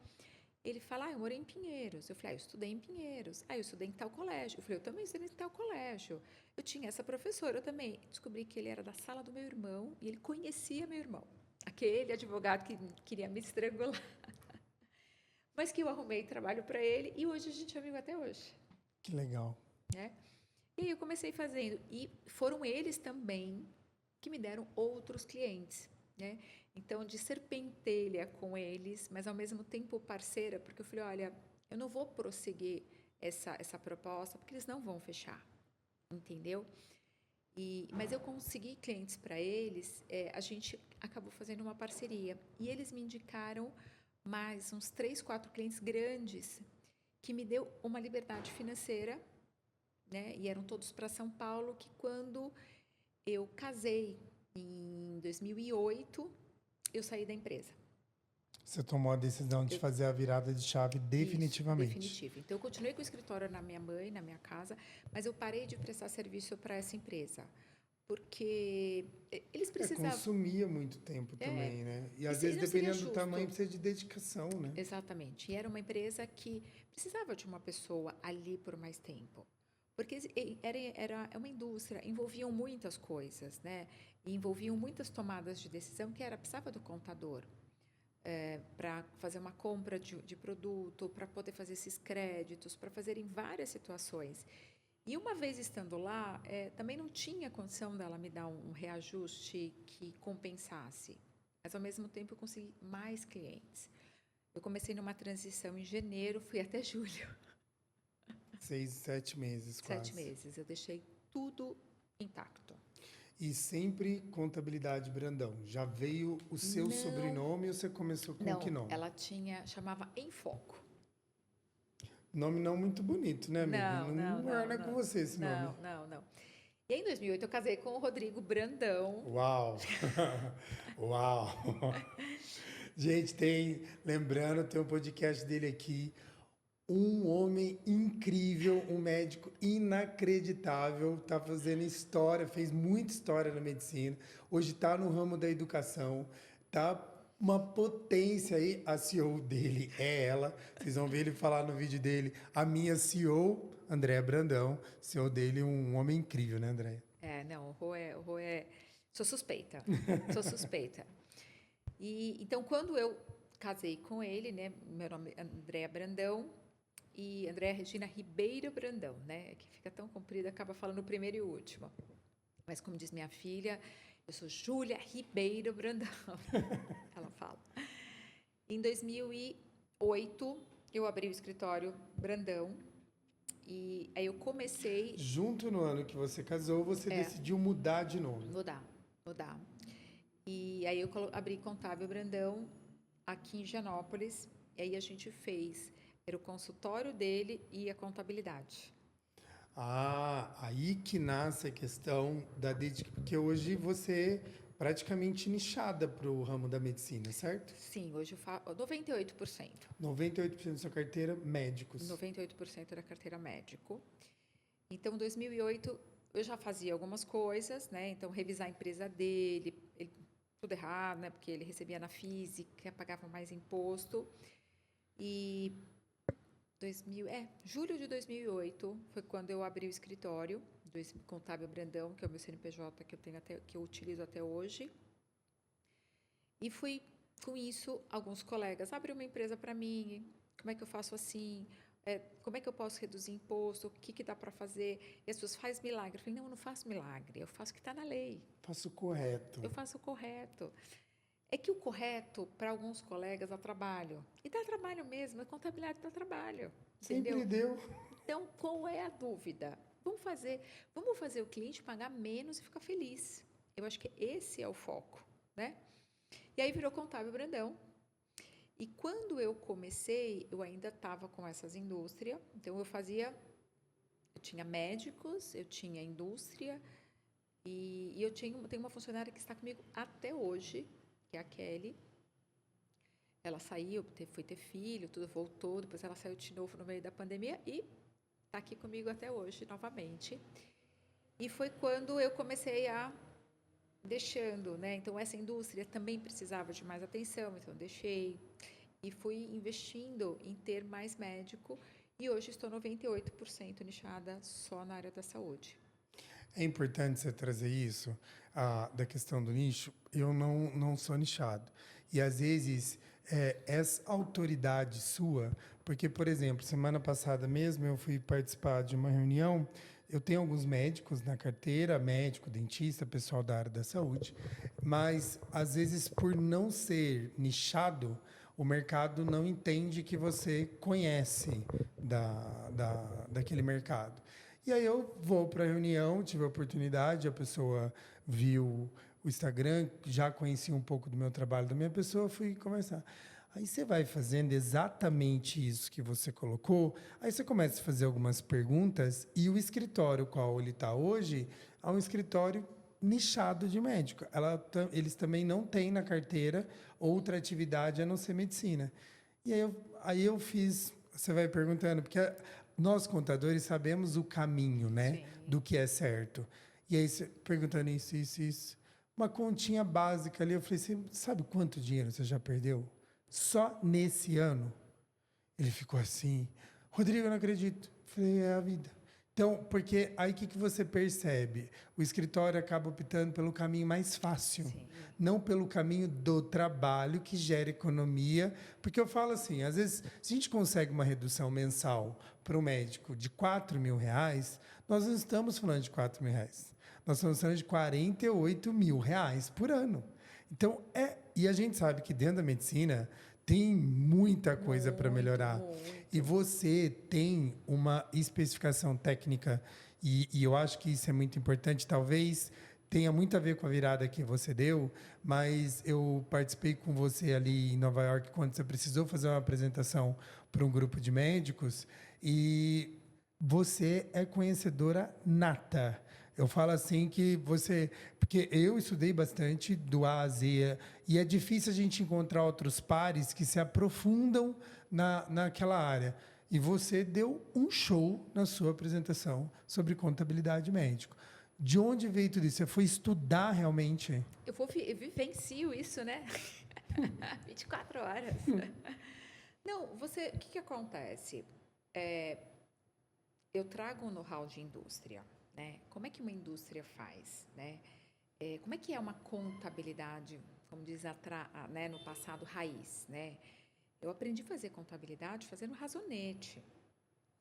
ele fala, eu morei em Pinheiros. Eu falei, eu estudei em Pinheiros. Eu estudei em tal colégio. Eu falei, eu também estudei em tal colégio. Eu tinha essa professora, eu também. Descobri que ele era da sala do meu irmão e ele conhecia meu irmão. Aquele advogado que queria me estrangular. Mas que eu arrumei trabalho para ele e hoje a gente é amigo até hoje. Que legal. Né? E aí eu comecei fazendo. E foram eles também que me deram outros clientes, né? Então, de ser pentelha com eles, mas ao mesmo tempo parceira, porque eu falei, olha, eu não vou prosseguir essa proposta, porque eles não vão fechar, entendeu? Mas eu consegui clientes para eles, a gente acabou fazendo uma parceria. E eles me indicaram mais uns 3, 4 clientes grandes, que me deu uma liberdade financeira, né? E eram todos para São Paulo, que quando eu casei em 2008, eu saí da empresa. Você tomou a decisão de fazer a virada de chave definitivamente. Isso, definitivo. Então, eu continuei com o escritório na minha mãe, na minha casa, mas eu parei de prestar serviço para essa empresa. Porque eles precisavam... Consumia muito tempo também, né? E às vezes, não seria dependendo do justo. tamanho, precisa de dedicação, né? Exatamente. E era uma empresa que precisava de uma pessoa ali por mais tempo. Porque era uma indústria, envolviam muitas coisas, né? E envolviam muitas tomadas de decisão que precisava do contador para fazer uma compra de produto, para poder fazer esses créditos, para fazer em várias situações. E uma vez estando lá, também não tinha condição dela me dar um reajuste que compensasse. Mas, ao mesmo tempo, eu consegui mais clientes. Eu comecei numa transição em janeiro, fui até julho. 6, 7 meses, quase. 7 meses. Eu deixei tudo intacto. E sempre Contabilidade Brandão. Já veio o seu Não. sobrenome ou você começou com Não, que nome? ela chamava Em Foco. Nome não muito bonito, né, amiga? Não orna com você esse nome. Não. E aí, em 2008, eu casei com o Rodrigo Brandão. Uau! Uau! Gente, lembrando, tem um podcast dele aqui. Um homem incrível, um médico inacreditável, tá fazendo história, fez muita história na medicina. Hoje está no ramo da educação, tá uma potência aí. A CEO dele é ela. Vocês vão ver ele falar no vídeo dele. A minha CEO, Andréa Brandão, CEO dele, um homem incrível, né, Andréa? Não, o Rô é... Sou suspeita, sou suspeita. E, então, quando eu casei com ele, né, meu nome é Andréa Brandão, e Andréa Regina Ribeiro Brandão, né? Que fica tão comprida, acaba falando o primeiro e o último. Mas, como diz minha filha, eu sou Júlia Ribeiro Brandão. Ela fala. Em 2008, eu abri o escritório Brandão. E aí eu comecei... Junto no ano que você casou, você decidiu mudar de nome. Mudar. E aí eu abri Contábil Brandão aqui em Higienópolis. E aí a gente fez... Era o consultório dele e a contabilidade. Aí que nasce a questão da dedicação, porque hoje você é praticamente nichada para o ramo da medicina, certo? Sim, hoje eu faço 98%. 98% da sua carteira, médicos. 98% da carteira médico. Então, em 2008, eu já fazia algumas coisas, né? Então, revisar a empresa dele, tudo errado, né? Porque ele recebia na física, pagava mais imposto. E... julho de 2008 foi quando eu abri o escritório do Contábil Brandão, que é o meu CNPJ que eu utilizo até hoje. E fui com isso, alguns colegas, abre uma empresa para mim, como é que eu faço assim? Como é que eu posso reduzir imposto? O que dá para fazer? E as pessoas fazem milagre. Eu falei, não, eu não faço milagre, eu faço o que está na lei. Faço o correto. Eu faço o correto. É que o correto, para alguns colegas, dá trabalho. E dá trabalho mesmo, a contabilidade dá trabalho. Sempre Entendeu? deu. Então, qual é a dúvida? Vamos fazer o cliente pagar menos e ficar feliz. Eu acho que esse é o foco, né? E aí virou Contábil Brandão. E quando eu comecei, eu ainda estava com essas indústrias. Então, eu tinha médicos, eu tinha indústria e eu tenho uma funcionária que está comigo até hoje, que é a Kelly. Ela saiu, foi ter filho, tudo voltou, depois ela saiu de novo no meio da pandemia e está aqui comigo até hoje, novamente. E foi quando eu comecei a deixando, né? Então, essa indústria também precisava de mais atenção, então eu deixei. E fui investindo em ter mais médico e hoje estou 98% nichada só na área da saúde. É importante você trazer isso, da questão do nicho. Eu não sou nichado. E, às vezes, essa autoridade sua... Porque, por exemplo, semana passada mesmo, eu fui participar de uma reunião. Eu tenho alguns médicos na carteira, médico, dentista, pessoal da área da saúde. Mas, às vezes, por não ser nichado, o mercado não entende que você conhece daquele mercado. E aí eu vou para a reunião, tive a oportunidade, a pessoa viu o Instagram, já conhecia um pouco do meu trabalho, da minha pessoa, fui conversar. Aí você vai fazendo exatamente isso que você colocou, aí você começa a fazer algumas perguntas e o escritório qual ele está hoje é um escritório nichado de médico. Eles também não têm na carteira outra atividade a não ser medicina. E aí eu fiz, você vai perguntando, porque nós contadores sabemos o caminho, né, Sim. do que é certo. E aí você perguntando isso. Uma continha básica ali, eu falei, você sabe quanto dinheiro você já perdeu? Só nesse ano? Ele ficou assim, Rodrigo, eu não acredito. Eu falei, é a vida. Então, porque aí o que você percebe? O escritório acaba optando pelo caminho mais fácil, Sim. não pelo caminho do trabalho que gera economia. Porque eu falo assim, às vezes, se a gente consegue uma redução mensal para o médico de R$4.000, nós não estamos falando de R$4.000. Nós estamos falando de R$48.000 por ano. Então, e a gente sabe que dentro da medicina tem muita coisa para melhorar. Muito. E você tem uma especificação técnica, e eu acho que isso é muito importante. Talvez tenha muito a ver com a virada que você deu, mas eu participei com você ali em Nova York quando você precisou fazer uma apresentação para um grupo de médicos e você é conhecedora nata. Eu falo assim que você. Porque eu estudei bastante do A a Z e é difícil a gente encontrar outros pares que se aprofundam naquela área. E você deu um show na sua apresentação sobre contabilidade médica. De onde veio tudo isso? Você foi estudar realmente? Eu vivencio isso, né? 24 horas. Não, o que acontece? Eu trago um know-how de indústria, né? Como é que uma indústria faz, né? Como é que é uma contabilidade, como diz né, no passado, raiz, né? Eu aprendi a fazer contabilidade fazendo razonete,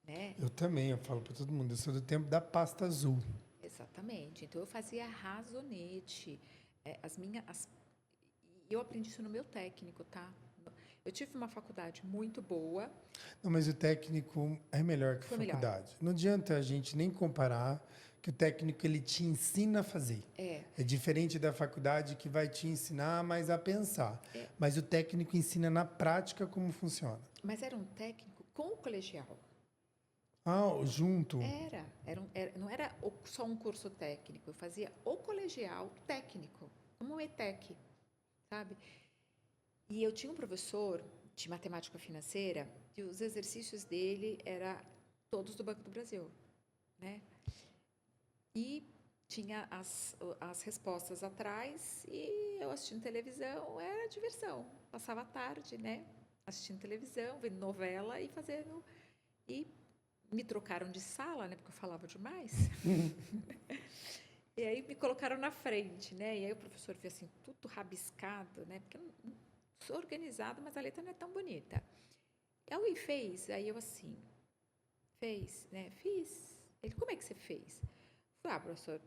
né? Eu também, eu falo para todo mundo, eu sou do tempo da pasta azul. Exatamente. Então, eu fazia razonete. E eu aprendi isso no meu técnico, tá? Eu tive uma faculdade muito boa. Não, mas o técnico é melhor que a Foi melhor. faculdade. Não adianta a gente nem comparar, que o técnico ele te ensina a fazer. É diferente da faculdade que vai te ensinar mais a pensar. Mas o técnico ensina na prática como funciona. Mas era um técnico com o colegial. Ah, junto. Não era só um curso técnico. Eu fazia o colegial técnico, como um ETEC, sabe? E eu tinha um professor de matemática financeira e os exercícios dele eram todos do Banco do Brasil, né? E tinha as respostas atrás e eu assistindo televisão, era diversão. Passava a tarde, né? Assistindo televisão, vendo novela e fazendo... E me trocaram de sala, né? Porque eu falava demais. E aí me colocaram na frente, né? E aí o professor viu assim, tudo rabiscado, né? Porque eu não sou organizada, mas a letra não é tão bonita. E alguém fez, aí eu assim, fez, né? Fiz. Ele, como é que você fez? Eu falei, professor,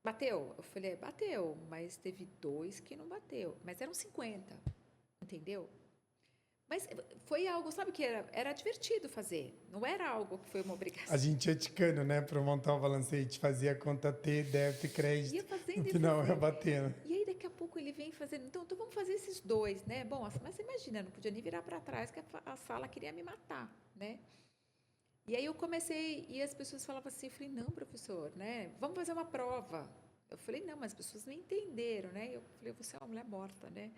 bateu? Eu falei, bateu, mas teve 2 que não bateu. Mas eram 50, entendeu? Mas foi algo, sabe que era divertido fazer. Não era algo que foi uma obrigação. A gente é ticano, né? Para montar o balancete, fazia a conta T, débito e crédito. Ia fazendo, No final ia batendo. E aí daqui a pouco ele vem fazendo, então vamos fazer esses 2, né? Bom, mas imagina, eu não podia nem virar para trás, que a sala queria me matar, né? E aí eu comecei, e as pessoas falavam assim, eu falei, não, professor, né? Vamos fazer uma prova. Eu falei, não, mas as pessoas não entenderam, né? Eu falei, você é uma mulher morta, né?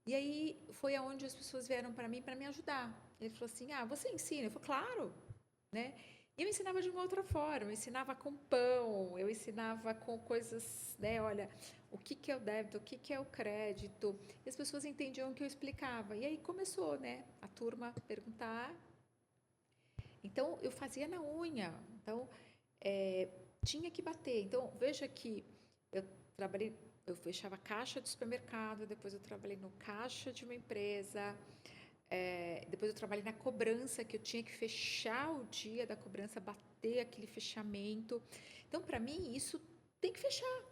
E aí foi aonde as pessoas vieram para mim para me ajudar. Ele falou assim, você ensina? Eu falei, claro, né? E eu ensinava de uma outra forma, eu ensinava com pão, eu ensinava com coisas, né? Olha, o que é o débito, o que é o crédito. E as pessoas entendiam o que eu explicava. E aí começou, né? A turma perguntar. Então, eu fazia na unha. Então, tinha que bater. Então, veja que eu trabalhei, eu fechava caixa de supermercado, depois eu trabalhei no caixa de uma empresa, depois eu trabalhei na cobrança, que eu tinha que fechar o dia da cobrança, bater aquele fechamento. Então, para mim, isso tem que fechar.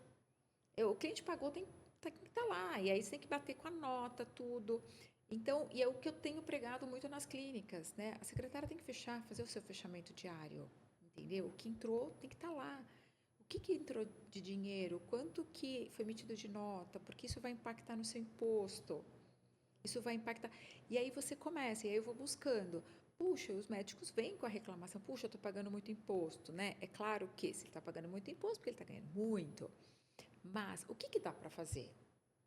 O cliente pagou, tem que estar lá. E aí você tem que bater com a nota, tudo. Então, e é o que eu tenho pregado muito nas clínicas, né? A secretária tem que fechar, fazer o seu fechamento diário, entendeu? O que entrou tem que estar lá. O que entrou de dinheiro? Quanto que foi emitido de nota? Porque isso vai impactar no seu imposto. Isso vai impactar. E aí você começa, e aí eu vou buscando. Puxa, os médicos vêm com a reclamação. Puxa, eu estou pagando muito imposto, né? É claro que se ele está pagando muito imposto, porque ele está ganhando muito. Mas o que dá para fazer?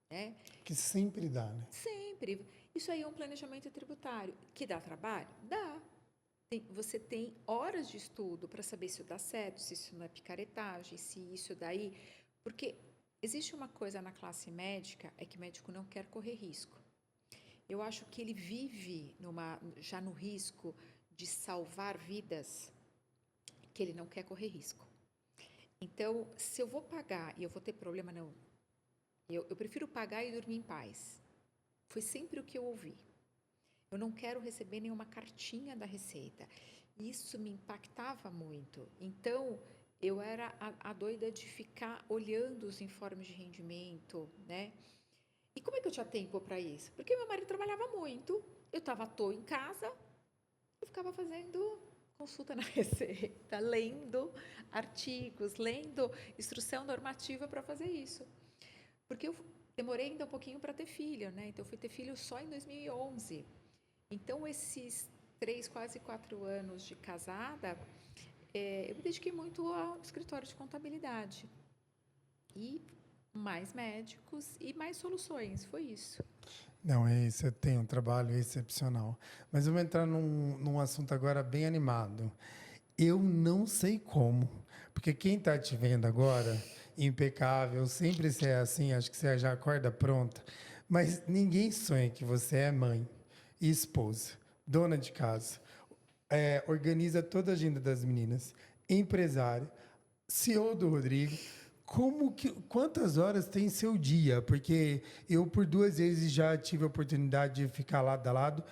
Né? Que sempre dá, né? Sempre. Isso aí é um planejamento tributário. Que dá trabalho? Dá. Você tem horas de estudo para saber se isso dá certo, se isso não é picaretagem, se isso daí... Porque existe uma coisa na classe médica, é que o médico não quer correr risco. Eu acho que ele vive já no risco de salvar vidas, que ele não quer correr risco. Então, se eu vou pagar e eu vou ter problema, não. Eu prefiro pagar e dormir em paz. Foi sempre o que eu ouvi. Eu não quero receber nenhuma cartinha da Receita. Isso me impactava muito. Então, eu era a doida de ficar olhando os informes de rendimento, né? E como é que eu tinha tempo para isso? Porque meu marido trabalhava muito, eu estava à toa em casa, eu ficava fazendo consulta na Receita, lendo artigos, lendo instrução normativa para fazer isso. Porque eu demorei ainda um pouquinho para ter filho, né? Então, eu fui ter filho só em 2011. Então, esses 3, quase 4 anos de casada, eu me dediquei muito ao escritório de contabilidade. E mais médicos e mais soluções, foi isso. Não, você tem um trabalho excepcional. Mas vamos entrar num assunto agora bem animado. Eu não sei como, porque quem está te vendo agora, impecável, sempre você é assim, acho que você já acorda pronta, mas ninguém sonha que você é mãe e esposa, dona de casa, organiza toda a agenda das meninas, empresária, CEO do Rodrigo. Quantas horas tem seu dia? Porque eu, por 2 vezes, já tive a oportunidade de ficar lado a lado.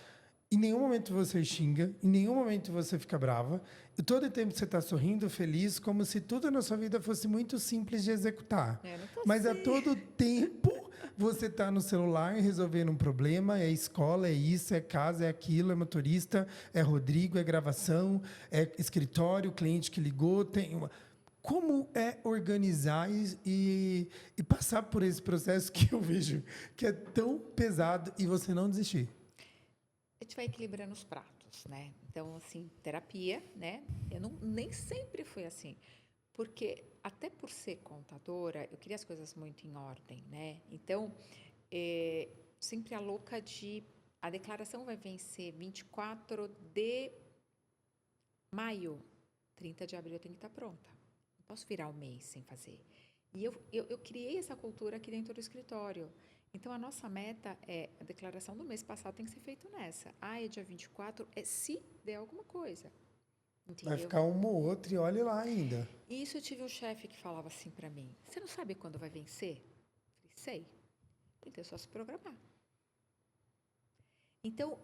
Em nenhum momento você xinga, em nenhum momento você fica brava. E todo o tempo você está sorrindo, feliz, como se tudo na sua vida fosse muito simples de executar. Não tô Mas a assim. todo tempo você está no celular resolvendo um problema, é escola, é isso, é casa, é aquilo, é motorista, é Rodrigo, é gravação, é escritório, cliente que ligou, tem uma... Como é organizar e passar por esse processo que eu vejo que é tão pesado e você não desistir? A gente vai equilibrando os pratos, né? Então, assim, terapia, né? Eu não, nem sempre fui assim. Porque, até por ser contadora, eu queria as coisas muito em ordem, né? Então, sempre a louca de... A declaração vai vencer 24 de maio. 30 de abril eu tenho que estar pronta. Não posso virar o mês sem fazer. E eu criei essa cultura aqui dentro do escritório. Então, a nossa meta é, a declaração do mês passado tem que ser feita nessa. É dia 24, se der alguma coisa. Vai Entendeu? ficar uma ou outra e olhe lá ainda. E isso eu tive um chefe que falava assim para mim: você não sabe quando vai vencer? Eu falei, sei. Então é só se programar. Então,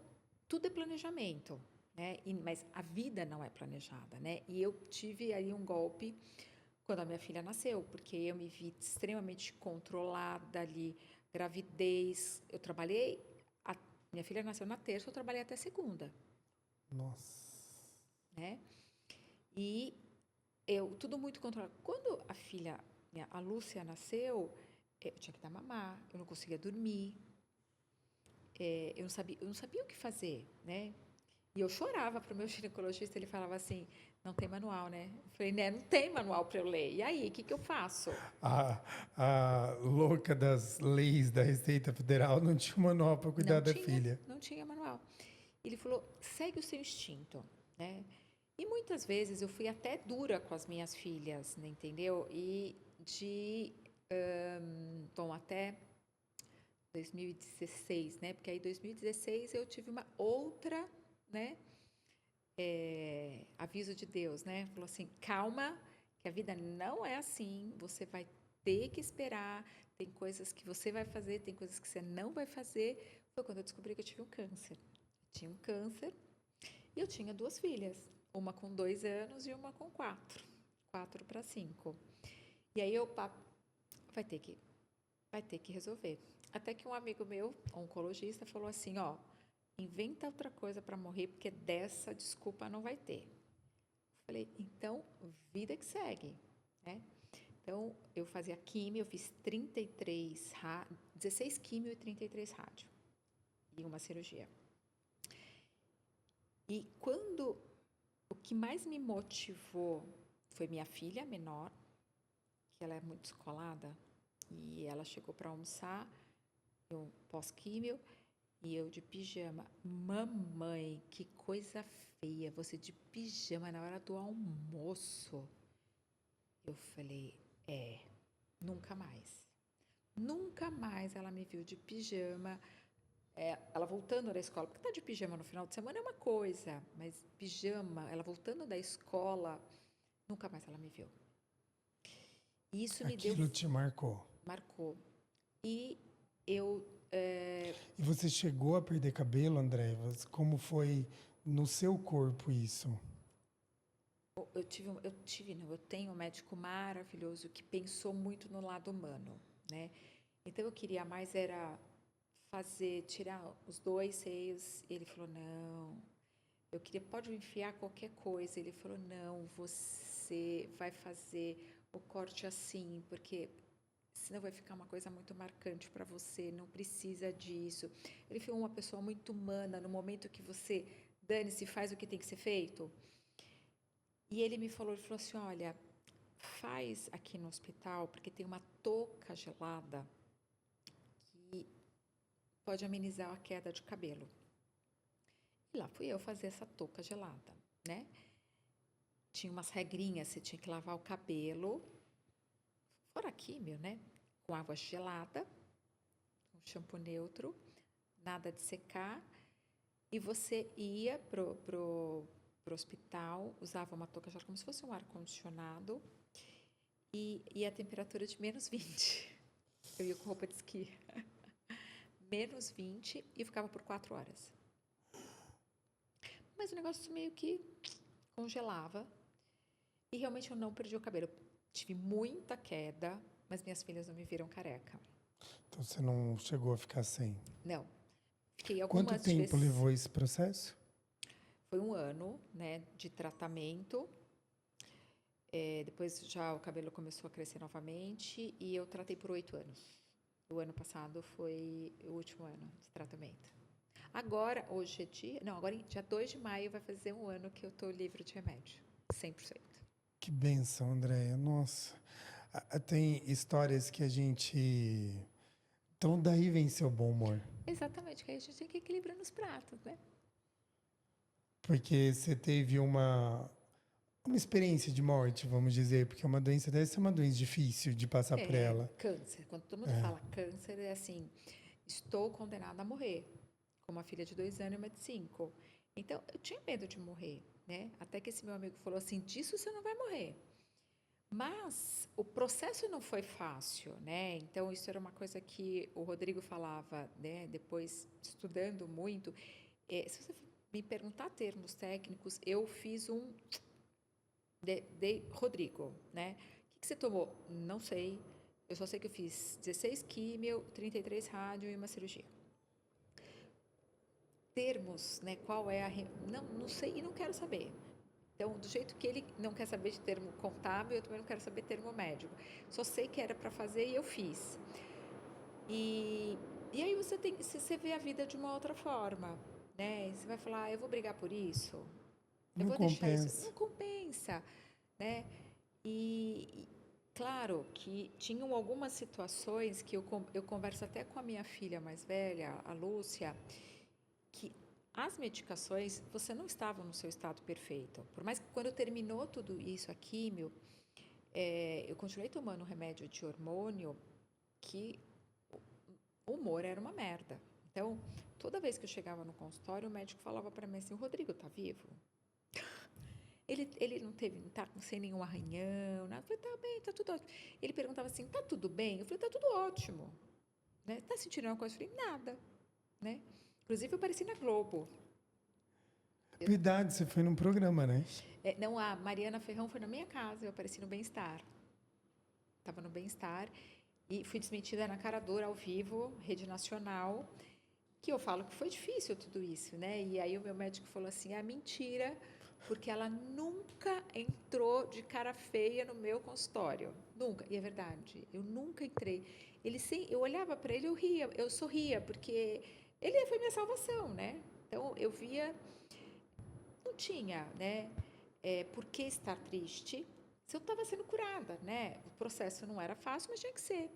tudo é planejamento, né? Mas a vida não é planejada, né? E eu tive aí um golpe quando a minha filha nasceu, porque eu me vi extremamente controlada ali, gravidez. Eu trabalhei, minha filha nasceu na terça, eu trabalhei até segunda, Nossa. né? E eu, tudo muito controlado. Quando a filha, a Lúcia nasceu, eu tinha que dar mamar, eu não conseguia dormir, eu não sabia o que fazer, né? E eu chorava para o meu ginecologista, ele falava assim, não tem manual, né? Eu falei, né, não tem manual para eu ler. E aí, o que eu faço? A, a louca das leis da Receita Federal não tinha manual para cuidar da filha. Não tinha manual. Ele falou, segue o seu instinto, né? E muitas vezes eu fui até dura com as minhas filhas, né, entendeu? E bom, até 2016, né? Porque aí 2016 eu tive uma outra, né? Aviso de Deus, né? Falou assim, calma, que a vida não é assim, você vai ter que esperar, tem coisas que você vai fazer, tem coisas que você não vai fazer. Foi quando eu descobri que eu tive um câncer. Tinha um câncer e eu tinha 2 filhas, uma com 2 anos e uma com 4, 4 para 5. E aí eu, vai ter que resolver. Até que um amigo meu, oncologista, falou assim, ó, inventa outra coisa para morrer, porque dessa desculpa não vai ter. Falei, então, vida que segue, né? Então, eu fazia químio, eu fiz 16 químio e 33 rádio. E uma cirurgia. E quando o que mais me motivou foi minha filha menor, que ela é muito descolada, e ela chegou para almoçar, eu pós-químio, e eu de pijama. Mamãe, que coisa feia, você de pijama na hora do almoço. Eu falei, nunca mais. Nunca mais ela me viu de pijama. Ela voltando da escola, porque tá de pijama no final de semana é uma coisa, mas pijama, ela voltando da escola, nunca mais ela me viu. E isso me deu, Aquilo te marcou. marcou. E eu E você chegou a perder cabelo, André? Como foi no seu corpo isso? eu tenho um médico maravilhoso que pensou muito no lado humano, né? Então eu queria mais era tirar os 2 seios. E ele falou, não, Eu queria, pode enfiar qualquer coisa. Ele falou, não, você vai fazer o corte assim, porque senão vai ficar uma coisa muito marcante para você, não precisa disso. Ele foi uma pessoa muito humana, no momento que você dane-se, faz o que tem que ser feito. E ele falou assim, olha, faz aqui no hospital, porque tem uma touca gelada que pode amenizar a queda de cabelo. E lá fui eu fazer essa touca gelada, né? Tinha umas regrinhas, você tinha que lavar o cabelo, fora químio, né? Com água gelada, um shampoo neutro, nada de secar. E você ia pro hospital, usava uma touca gelada como se fosse um ar-condicionado e a temperatura de -20. Eu ia com roupa de esqui. -20 e ficava por 4 horas. Mas o negócio meio que congelava e realmente eu não perdi o cabelo. Tive muita queda, mas minhas filhas não me viram careca. Então você não chegou a ficar sem. Não. Fiquei Quanto algumas tempo vezes. levou esse processo? Foi 1 ano, né, de tratamento. Depois já o cabelo começou a crescer novamente e eu tratei por 8 anos. O ano passado foi o último ano de tratamento. Agora, hoje é dia... Não, agora dia 2 de maio vai fazer 1 ano que eu tô livre de remédio. 100%. Que bênção, Andréia. Nossa. Tem histórias que a gente... Então daí vem seu bom humor. Exatamente, que aí a gente tem que equilibrar nos pratos, né? Porque você teve uma experiência de morte, vamos dizer, porque uma doença deve ser uma doença difícil de passar por ela. Câncer. Quando todo mundo fala câncer, é assim, estou condenada a morrer. Com uma filha de 2 anos e uma de 5. Então, eu tinha medo de morrer, né? Até que esse meu amigo falou assim, disso você não vai morrer. Mas o processo não foi fácil, né? Então, isso era uma coisa que o Rodrigo falava, né? Depois, estudando muito. Se você me perguntar termos técnicos, eu fiz um de Rodrigo, né? O que você tomou? Não sei. Eu só sei que eu fiz 16 químio, 33 rádio e uma cirurgia. Termos, né? Qual é a... Não sei e não quero saber. Então, do jeito que ele não quer saber de termo contábil, eu também não quero saber termo médico. Só sei que era para fazer e eu fiz. E aí você vê a vida de uma outra forma, né? Você vai falar, eu vou brigar por isso? Eu Não vou deixar isso? compensa. Não compensa, né? E claro que tinham algumas situações que eu converso até com a minha filha mais velha, a Lúcia, que as medicações, você não estava no seu estado perfeito. Por mais que quando terminou tudo isso, a químio, eu continuei tomando remédio de hormônio que o humor era uma merda. Então, toda vez que eu chegava no consultório, o médico falava para mim assim, o Rodrigo tá vivo? Ele não teve, não tá sem nenhum arranhão, nada. Eu falei, tá bem, tá tudo ótimo. Ele perguntava assim, tá tudo bem? Eu falei, tá tudo ótimo. Né? Tá sentindo alguma coisa? Eu falei, nada. Né? Inclusive, eu apareci na Globo. Verdade, você foi num programa, né? Não, a Mariana Ferrão foi na minha casa, eu apareci no Bem-Estar. Estava no Bem-Estar e fui desmentida na cara dura, ao vivo, rede nacional, que eu falo que foi difícil tudo isso, né? E aí o meu médico falou assim, mentira, porque ela nunca entrou de cara feia no meu consultório. Nunca. E é verdade, eu nunca entrei. Eu olhava para ele, eu ria, eu sorria, porque ele foi minha salvação, né? Então, eu via... Não tinha, né? Por que estar triste se eu estava sendo curada, né? O processo não era fácil, mas tinha que ser.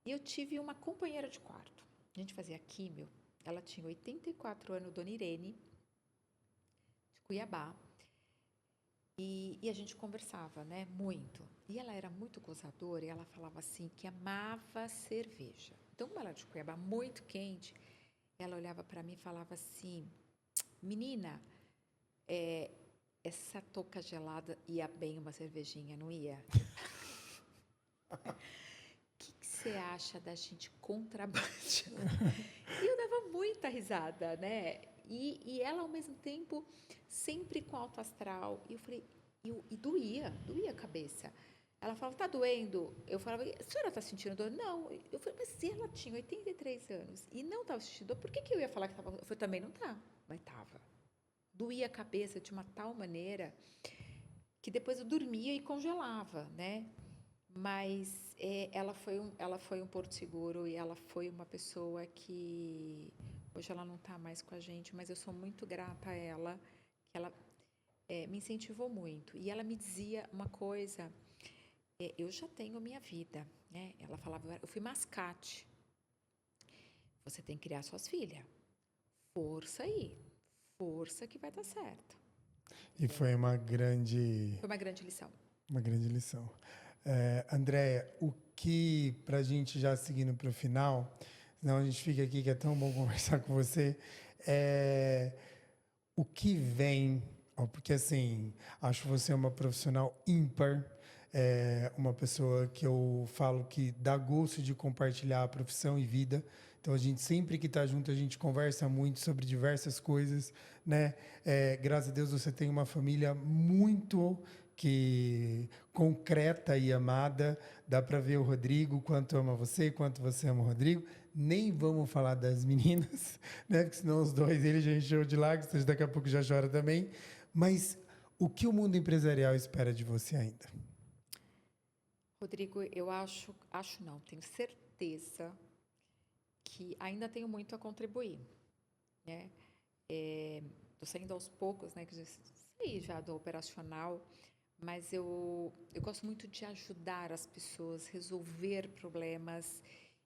E eu tive uma companheira de quarto. A gente fazia químio. Ela tinha 84 anos, Dona Irene, de Cuiabá. E a gente conversava, né? Muito. E ela era muito gozadora e ela falava assim que amava cerveja. Então, como ela era de Cuiabá, muito quente, ela olhava para mim e falava assim, menina, essa touca gelada ia bem uma cervejinha, não ia? O que você acha da gente contrabandear? E eu dava muita risada, né? E ela, ao mesmo tempo, sempre com alto astral. E eu falei, e doía a cabeça. Ela falava, tá doendo? Eu falava, a senhora tá sentindo dor? Não. Eu falei, mas se ela tinha 83 anos e não estava sentindo dor, por que eu ia falar que estava? Eu falei, também não tá. Mas tava. doía a cabeça de uma tal maneira que depois eu dormia e congelava, né? Mas ela foi um porto seguro e ela foi uma pessoa que hoje ela não está mais com a gente, mas eu sou muito grata a ela, que ela me incentivou muito. E ela me dizia uma coisa, eu já tenho minha vida, né? Ela falava, eu fui mascate. Você tem que criar suas filhas. Força aí, força que vai dar certo. E foi uma grande lição. Uma grande lição. Andréia, o que, para a gente já seguindo para o final, senão a gente fica aqui, que é tão bom conversar com você, o que vem, porque assim, acho você uma profissional ímpar, uma pessoa que eu falo que dá gosto de compartilhar a profissão e vida. Então, a gente sempre que está junto, a gente conversa muito sobre diversas coisas, né? Graças a Deus, você tem uma família muito concreta e amada. Dá para ver o Rodrigo, quanto ama você, quanto você ama o Rodrigo. Nem vamos falar das meninas, né? Porque senão os dois, ele já encheu de lágrimas, daqui a pouco já chora também. Mas o que o mundo empresarial espera de você ainda? Rodrigo, eu acho não, tenho certeza que ainda tenho muito a contribuir, né? Estou saindo aos poucos, né? Que já saí já do operacional, mas eu gosto muito de ajudar as pessoas, resolver problemas.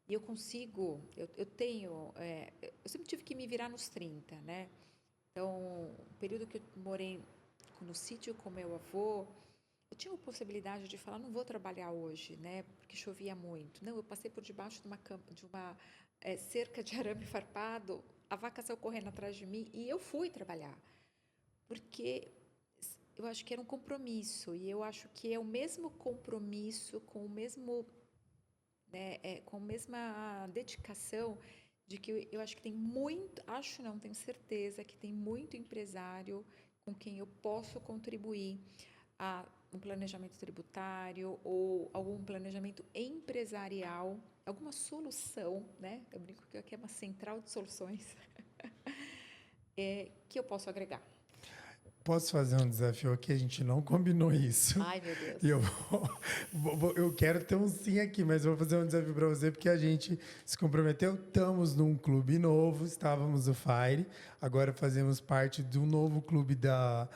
E eu consigo, eu tenho, eu sempre tive que me virar nos 30, né? Então, o período que eu morei no sítio com meu avô, eu tinha a possibilidade de falar, não vou trabalhar hoje, né? Porque chovia muito. Não, eu passei por debaixo de uma cerca de arame farpado, a vaca saiu correndo atrás de mim e eu fui trabalhar. Porque eu acho que era um compromisso, e eu acho que é o mesmo compromisso, com o mesmo, né, com a mesma dedicação, de que eu acho que tem muito, tenho certeza que tem muito empresário com quem eu posso contribuir a um planejamento tributário ou algum planejamento empresarial, alguma solução, né? Eu brinco que aqui é uma central de soluções, que eu posso agregar. Posso fazer um desafio aqui? A gente não combinou isso. Ai, meu Deus. E eu quero ter um sim aqui, mas vou fazer um desafio para você, porque a gente se comprometeu. Estamos num clube novo, estávamos no Fire, agora fazemos parte de um novo clube da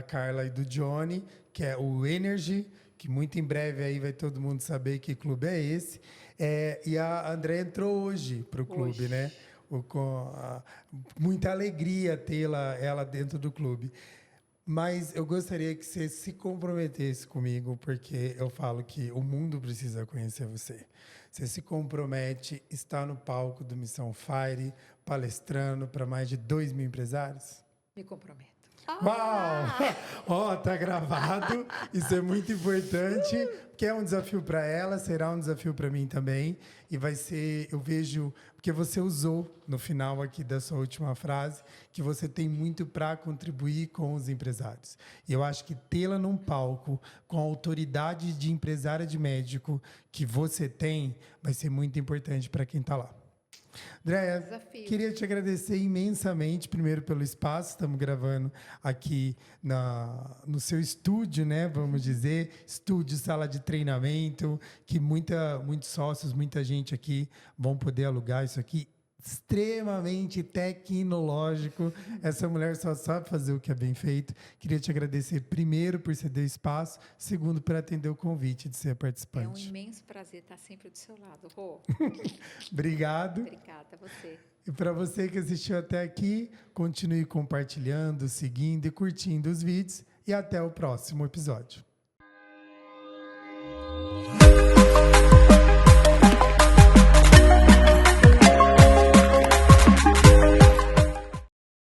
Carla e do Johnny, que é o Energy, que muito em breve aí vai todo mundo saber que clube é esse. E a André entrou hoje para o clube, né? Muita alegria ela dentro do clube. Mas eu gostaria que você se comprometesse comigo, porque eu falo que o mundo precisa conhecer você. Você se compromete, está no palco do Missão Fire, palestrando para mais de 2.000 empresários? Me comprometo. Uau! Ó, tá gravado. Isso é muito importante, porque é um desafio para ela, será um desafio para mim também. E vai ser, eu vejo, porque você usou no final aqui da sua última frase, que você tem muito para contribuir com os empresários. E eu acho que tê-la num palco com a autoridade de empresária de médico que você tem, vai ser muito importante para quem está lá. Andréia, queria te agradecer imensamente, primeiro pelo espaço, estamos gravando aqui no seu estúdio, né, vamos dizer, estúdio, sala de treinamento, que muitos sócios, muita gente aqui vão poder alugar isso aqui, extremamente tecnológico. Essa mulher só sabe fazer o que é bem feito. Queria te agradecer, primeiro, por ceder o espaço, segundo, por atender o convite de ser participante. É um imenso prazer estar sempre do seu lado, Rô. Obrigado. Obrigada a você. E para você que assistiu até aqui, continue compartilhando, seguindo e curtindo os vídeos. E até o próximo episódio.